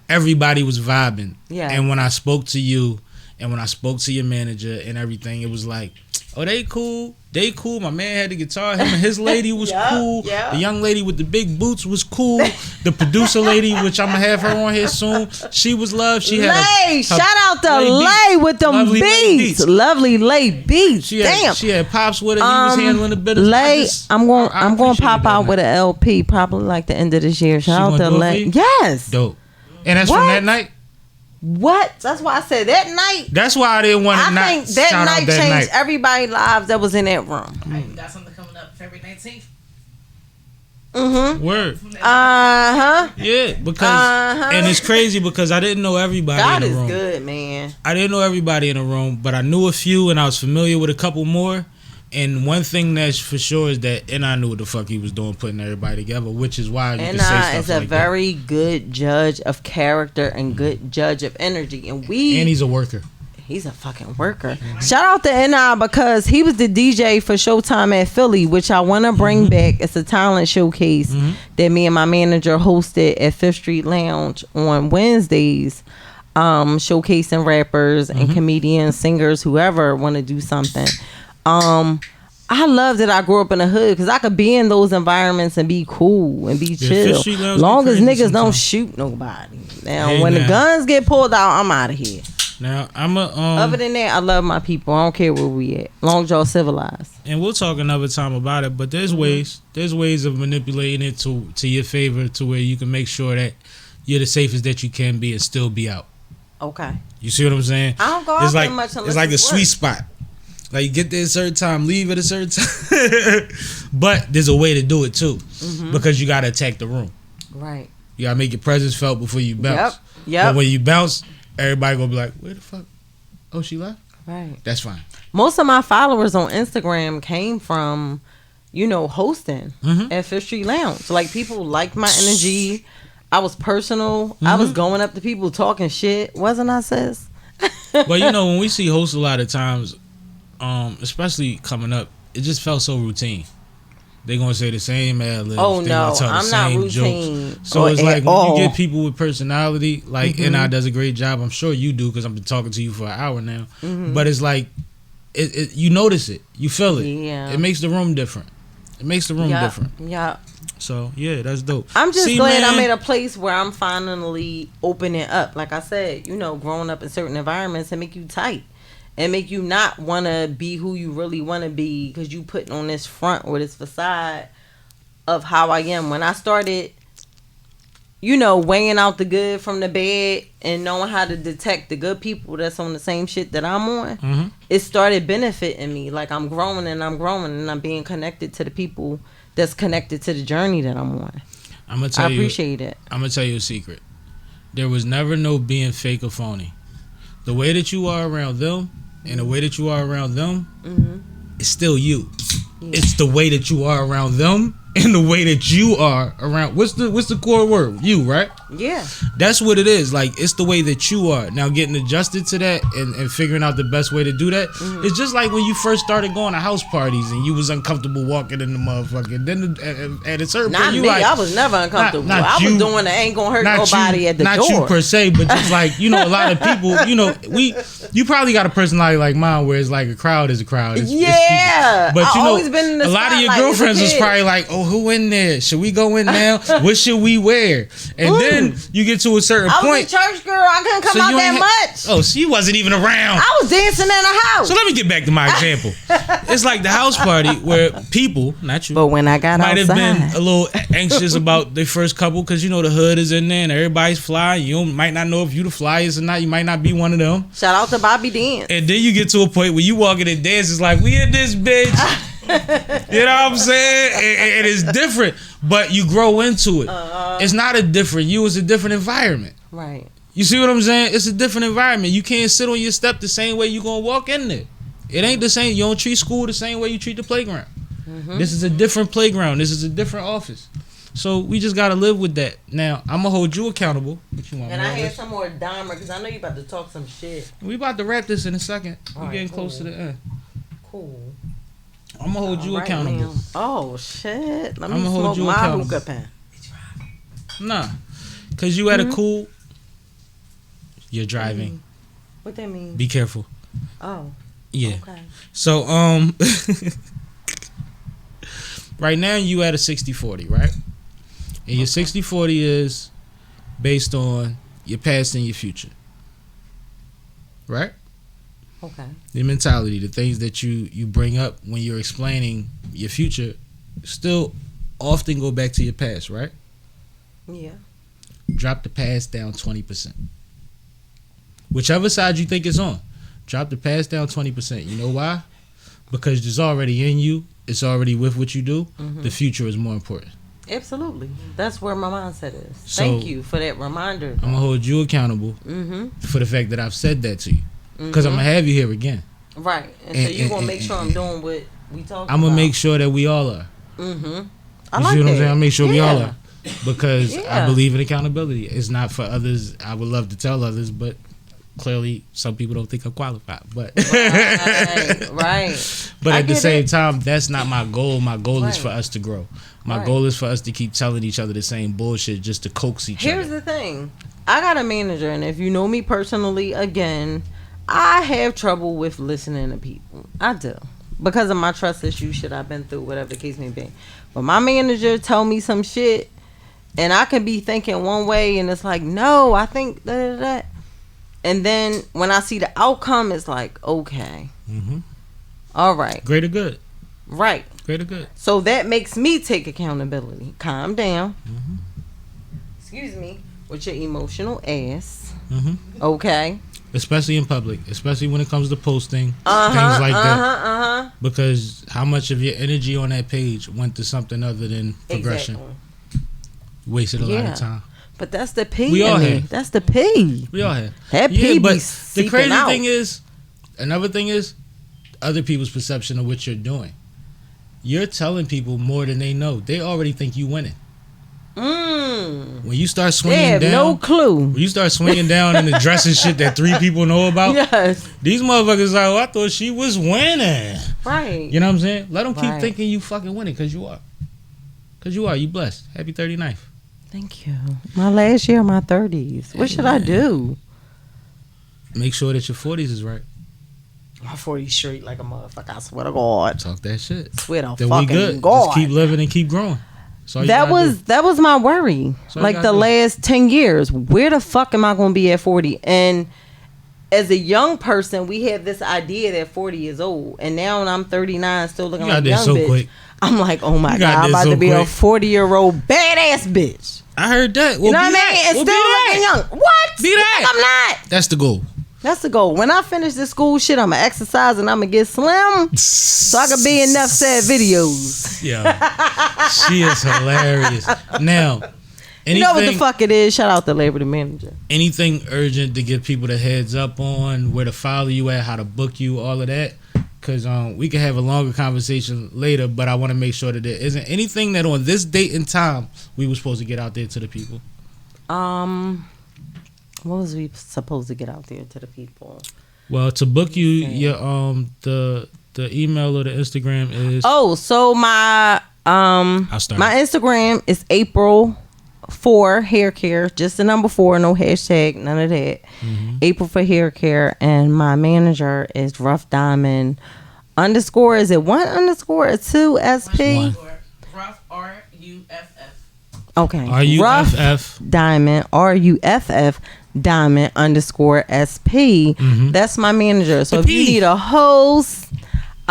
everybody was vibing. Yeah. And when I spoke to you and when I spoke to your manager and everything, it was like, oh, they cool. They cool. My man had the guitar. Him and his lady was cool. yeah. The young lady with the big boots was cool. The producer lady, which I'm going to have her on here soon, she was love. She had Lay, shout out to Lay with them Lovely Lay beats. Lovely Lay beats. Damn. She had Pops with her. He was handling the business. Lay, I'm going to appreciated pop that, out man. with an LP probably like the end of this year. Shout out gonna to do it for Lay. you? Yes. Dope. And that's What? from that night? What? That's why I said that night. That's why I didn't want to I not think that shout night out that changed night. everybody's lives that was in that room. Right, we got something coming up February 19th. Mm-hmm. Word. Uh-huh. Yeah, because and it's crazy because I didn't know everybody God in is the room. good, man. I didn't know everybody in the room, but I knew a few and I was familiar with a couple more. And one thing that's for sure is that and I knew what the fuck he was doing putting everybody together, which is why you And can say stuff is a like very good judge of character and good judge of energy. And that. And he's a worker. he's a fucking worker. Shout out to N.I. because he was the DJ for Showtime at Philly, which I want to bring back. It's a talent showcase that me and my manager hosted at Fifth Street Lounge on Wednesdays, showcasing rappers and comedians, singers, whoever want to do something. I love that I grew up in the hood because I could be in those environments and be cool and be chill. Fifth Street Lounge Long be as crazy niggas don't sometimes. shoot nobody. Now, Hey, when the now. guns get pulled out, I'm out of here. Now I'm a Other than that, I love my people. I don't care where we at. Long as y'all civilized. and we'll talk another time about it. But there's ways of manipulating it to your favor to where you can make sure that you're the safest that you can be and still be out. Okay. You see what I'm saying? I don't go It's out like that much unless it's like a it's sweet work. spot. Like you get there at a certain time, leave at a certain time. But there's a way to do it too, because you gotta attack the room. Right. You gotta make your presence felt before you bounce. Yep. But when you bounce, everybody gonna be like, "Where the fuck? Oh, she left." Right. That's fine. Most of my followers on Instagram came from hosting at Fifth Street Lounge. Like, people liked my energy. I was personal. I was going up to people talking shit. Wasn't I, sis? But when we see hosts a lot of times, especially coming up, it just felt so routine. They gonna say the same ad libs. Oh, they no, gonna tell the I'm not same routine. jokes. So it's like when all. you get people with personality, like N.I. does a great job. I'm sure you do, because I've been talking to you for an hour now. But it's like, you notice it, you feel it. Yeah. It makes the room different. Different. Yeah. So yeah, that's dope. I'm just glad I'm at a place where I'm finally opening up. Like I said, growing up in certain environments and make you tight and make you not want to be who you really want to be, because you putting on this front or this facade of how I am. When I started, weighing out the good from the bad and knowing how to detect the good people that's on the same shit that I'm on, it started benefiting me. Like, I'm growing and I'm being connected to the people that's connected to the journey that I'm on. I appreciate it. I'm gonna tell you a secret. There was never no being fake or phony. The way that you are around them and the way that you are around them, it's still you. Yeah. It's the way that you are around them and the way that you are around. What's the core word? You, right? Yeah. That's what it is. Like, it's the way that you are. Now, getting adjusted to that and figuring out the best way to do that, it's just like when you first started going to house parties and you was uncomfortable walking in the motherfucker. And then at a certain point, you I was never uncomfortable. I was doing it ain't gonna hurt nobody at the door. Not you per se, but just like, a lot of people, you probably got a personality like mine where it's like a crowd is a crowd. It's people. But always been in the a lot of your girlfriends was probably like, oh, who in there? Should we go in now? What should we wear? And then you get to a certain point. I was a church girl. I couldn't come out that much. Oh, she wasn't even around. I was dancing in the house. So let me get back to my example. It's like the house party where people, not you, but when I got might outside, have been a little anxious about their first couple, because the hood is in there and everybody's fly. You might not know if you the flyest or not. You might not be one of them. Shout out to Bobby Dance. And then you get to a point where you walk in and dance. It's like, we in this bitch. You know what I'm saying? And it's different, but you grow into it. It's not a different you, it's a different environment. Right. You see what I'm saying? It's a different environment. You can't sit on your step the same way you gonna walk in there. It ain't the same. You don't treat school the same way you treat the playground. This is a different playground. This is a different office. So we just gotta live with that. Now, I'm gonna hold you accountable. What you want? And I had some more Dahmer, because I know you about to talk some shit. We about to wrap this in a second. We're getting close to the end. Cool. I'm gonna hold you accountable. Ma'am. Oh shit! Let me smoke my hookah pen. Nah, cause you at a cool. You're driving. What that mean? Be careful. Oh. Yeah. Okay. So right now you at a 60-40, right? And your 60-40 is based on your past and your future, right? Okay. The mentality, the things that you bring up when you're explaining your future, still often go back to your past, right? Yeah. Drop the past down 20%. Whichever side you think it's on, drop the past down 20%. You know why? Because it's already in you. It's already with what you do. The future is more important. Absolutely. That's where my mindset is. So, thank you for that reminder. I'm going to hold you accountable for the fact that I've said that to you. Because I'm going to have you here again. Right. And so you're going to make sure I'm doing what we talking about. I'm going to make sure that we all are. I you like see what I'm saying? I'll make sure we all are. Because Yeah. I believe in accountability. It's not for others. I would love to tell others, but clearly some people don't think I'm qualified. But right. But at the same it. time, that's not my goal. My goal is Right. for us to grow. My Right. goal is for us to keep telling each other the same bullshit just to coax each Here's other. the thing. I got a manager, and if you know me personally, again, I have trouble with listening to people. I do. Because of my trust issues, shit I've been through, whatever the case may be. But my manager tell me some shit, and I can be thinking one way, and it's like, no, I think that. And then when I see the outcome, it's like, okay. All right. Greater good. Right. Greater good. So that makes me take accountability. Calm down. Excuse me. With your emotional ass. Okay. Especially in public. Especially when it comes to posting. Things like that. Because how much of your energy on that page went to something other than progression? Exactly. Wasted a lot of time. But that's the P. We all in me. have. That's the P. We all have. That P but be the crazy out. thing is, another thing is, other people's perception of what you're doing. you're telling people more than they know. They already think you winning. When you start swinging They have down, no clue. When you start swinging down and addressing shit that 3 people know about, Yes. these motherfuckers like, oh, I thought she was winning. Right. You know what I'm saying? Let them keep Right. thinking you fucking winning, because you are. Because you are. You blessed. Happy 39th. Thank you. My last year, my 30s. What should I do? Make sure that your 40s is right. My 40s straight like a motherfucker. I swear to God. Talk that shit. Swear to Then fucking we good. God. Just keep living and keep growing. That's all you That gotta do. was my worry. That's all you Like gotta the do. last 10 years. Where the fuck am I going to be at 40? And as a young person, we have this idea that 40 is old. And now when I'm 39, still looking You like got a there young so bitch. quick. I'm like, oh my You God, got I'm there about so to be a quick. 40-year-old badass bitch. I heard that. Well, You know what I be mean? that. And Well, still be looking that. young. What? Be that. I'm not. That's the goal. That's the goal. When I finish this school shit, I'm going to exercise and I'm going to get slim so I can be in enough sad videos. Yeah. She is hilarious. Now, anything, You know what the fuck it is? Shout out to Labor the Manager. anything urgent to give people the heads up on, where to follow you at, how to book you, all of that. Because we can have a longer conversation later, but I want to make sure that there isn't anything that on this date and time we were supposed to get out there to the people. What was we supposed to get out there to the people? Well, to book you, your the email or the Instagram is. Oh, so my I'll start. my Instagram is April 4 hair care, just the number 4, no hashtag, none of that. April for hair care, and my manager is Rough Diamond _ is it 1 _ or 2 SP? One. Rough RUFF. Okay. RUFF. Rough Diamond RUFF Diamond _ SP. That's my manager. So The if you P. need a host,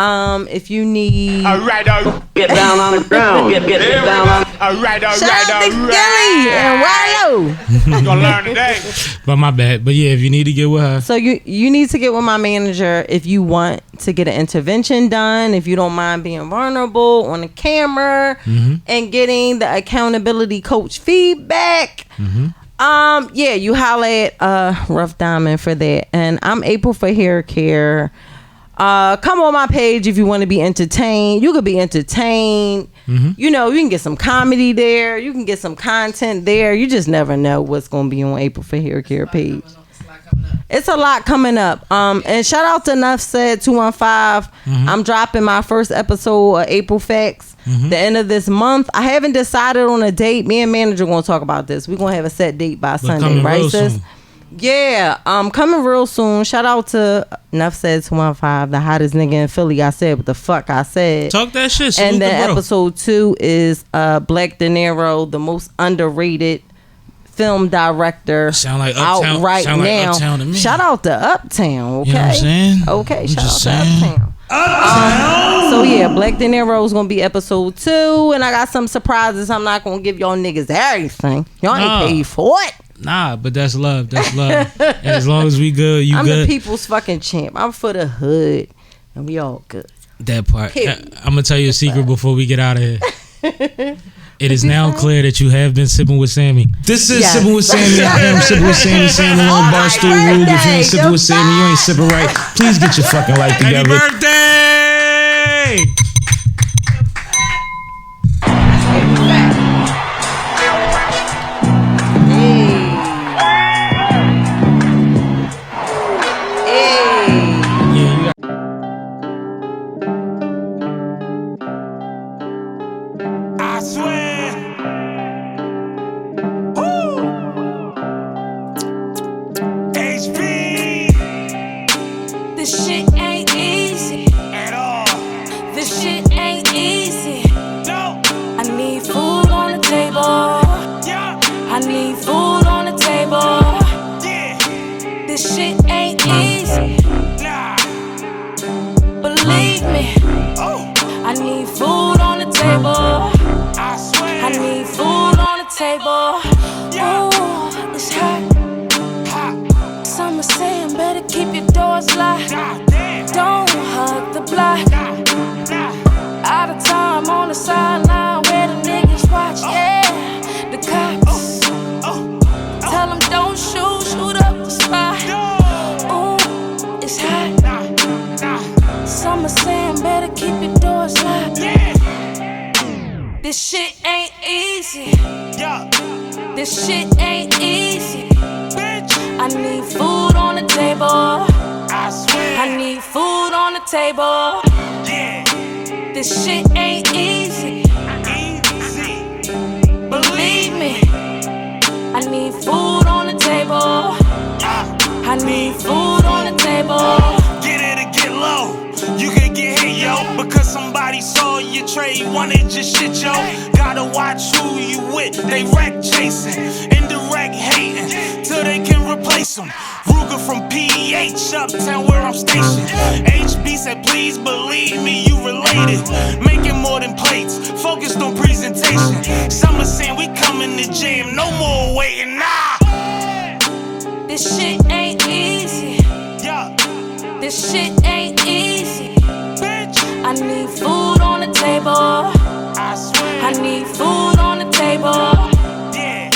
if you need Get down on the ground. Get down on. shout out to Gilly and Wallo. Gonna learn today. But my bad. But yeah, if you need to get with her, So you need to get with my manager if you want to get an intervention done, if you don't mind being vulnerable on the camera and getting the accountability coach feedback. Yeah, you holla at Rough Diamond for that. And I'm April for hair care. Come on my page if you want to be entertained. You could be entertained. You know, you can get some comedy there. You can get some content there. You just never know what's going to be on April for hair care page. It's a lot coming up. And shout out to Enough Said 215. I'm dropping my first episode of April Facts the end of this month. I haven't decided on a date. Me and manager going to talk about this. We're going to have a set date by Sunday, coming right, real sis? soon. Yeah, coming real soon. Shout out to Enough Said 215, the hottest nigga in Philly. I said what the fuck I said. talk that shit. Salute And the then bro. episode 2 is Black De Niro, the most underrated film director Sound like out Uptown- right sound like now. Uptown to me. Shout out to Uptown, okay? You know what I'm saying? Okay, I'm shout out just to saying. Uptown. So yeah, Black De Niro is gonna be episode 2, and I got some surprises. I'm not gonna give y'all niggas everything. Y'all Nah. ain't paid for it. Nah, but that's love. That's love. And as long as we good, you I'm good. the people's fucking champ. I'm for the hood, and we all good. That part. Period. I'm gonna tell you a secret before we get out of here. It is now clear that you have been sipping with Sammie. This is Yes. Sipping with Sammie. I am sipping with Sammie. Sammie on Barstool Rule. If you ain't sipping with Sammie, you ain't sipping right. Please get your fucking life Happy together. birthday! Yeah, you got- I swear. HP This shit ain't easy. at all. This shit ain't easy. No. I need food on the table. Yeah. I need food on the table. Yeah. This shit ain't easy. Nah. Believe me. Oh. I need food on the table. I swear. I need food on the table. Yeah. Ooh, it's hot. Hot. Some are saying better keep your doors locked. God damn. Don't hug the block. Nah. Nah. Out of time on the sideline where the niggas watch. Yeah, the cops. Oh. Tell them don't shoot up the spot. No. Ooh, it's hot. Nah. Nah. Some are saying better keep your doors locked. Yeah. This shit ain't easy. Yeah. This shit ain't easy. Bitch. I need food on the table. I swear. I need food on the table. Yeah. This shit ain't easy. Easy. Believe me. I need food on the table. I need food on the table. Get it or get low. You can get hit, yo, because somebody saw your trade, wanted your shit, yo. Gotta watch who you with. They wreck chasing, indirect hating, till they can replace them. Ruger from PH, uptown where I'm stationed. HB said, please believe me, you related. Making more than plates, focused on presentation. Summer saying we coming to jam, no more waiting, nah. This shit ain't easy. Yeah. This shit ain't easy. Bitch. I need food on the table. I swear. I need food on the table. Yeah.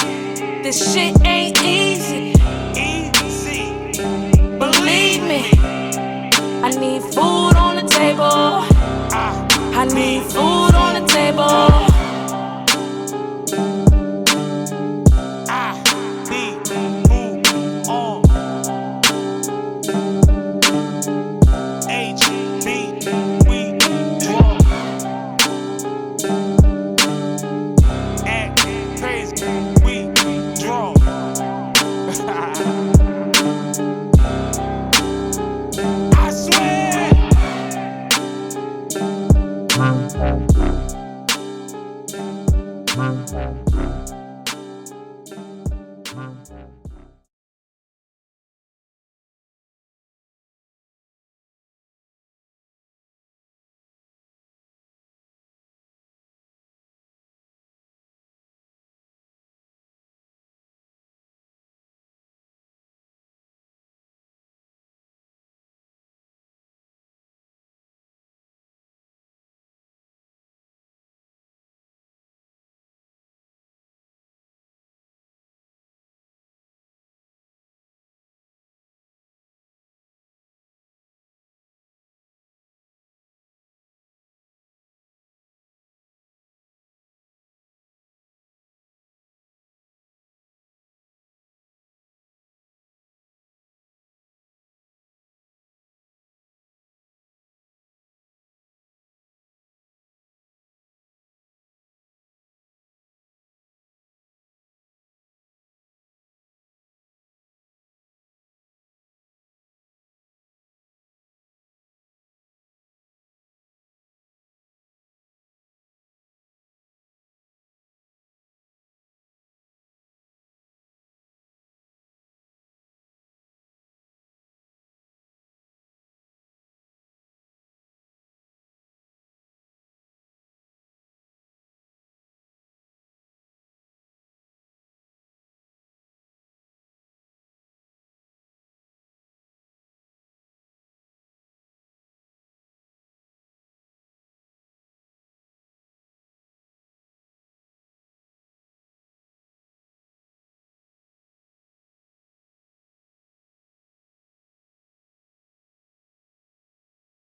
This shit ain't easy. Easy. Believe me. I need food on the table. I need food on the table.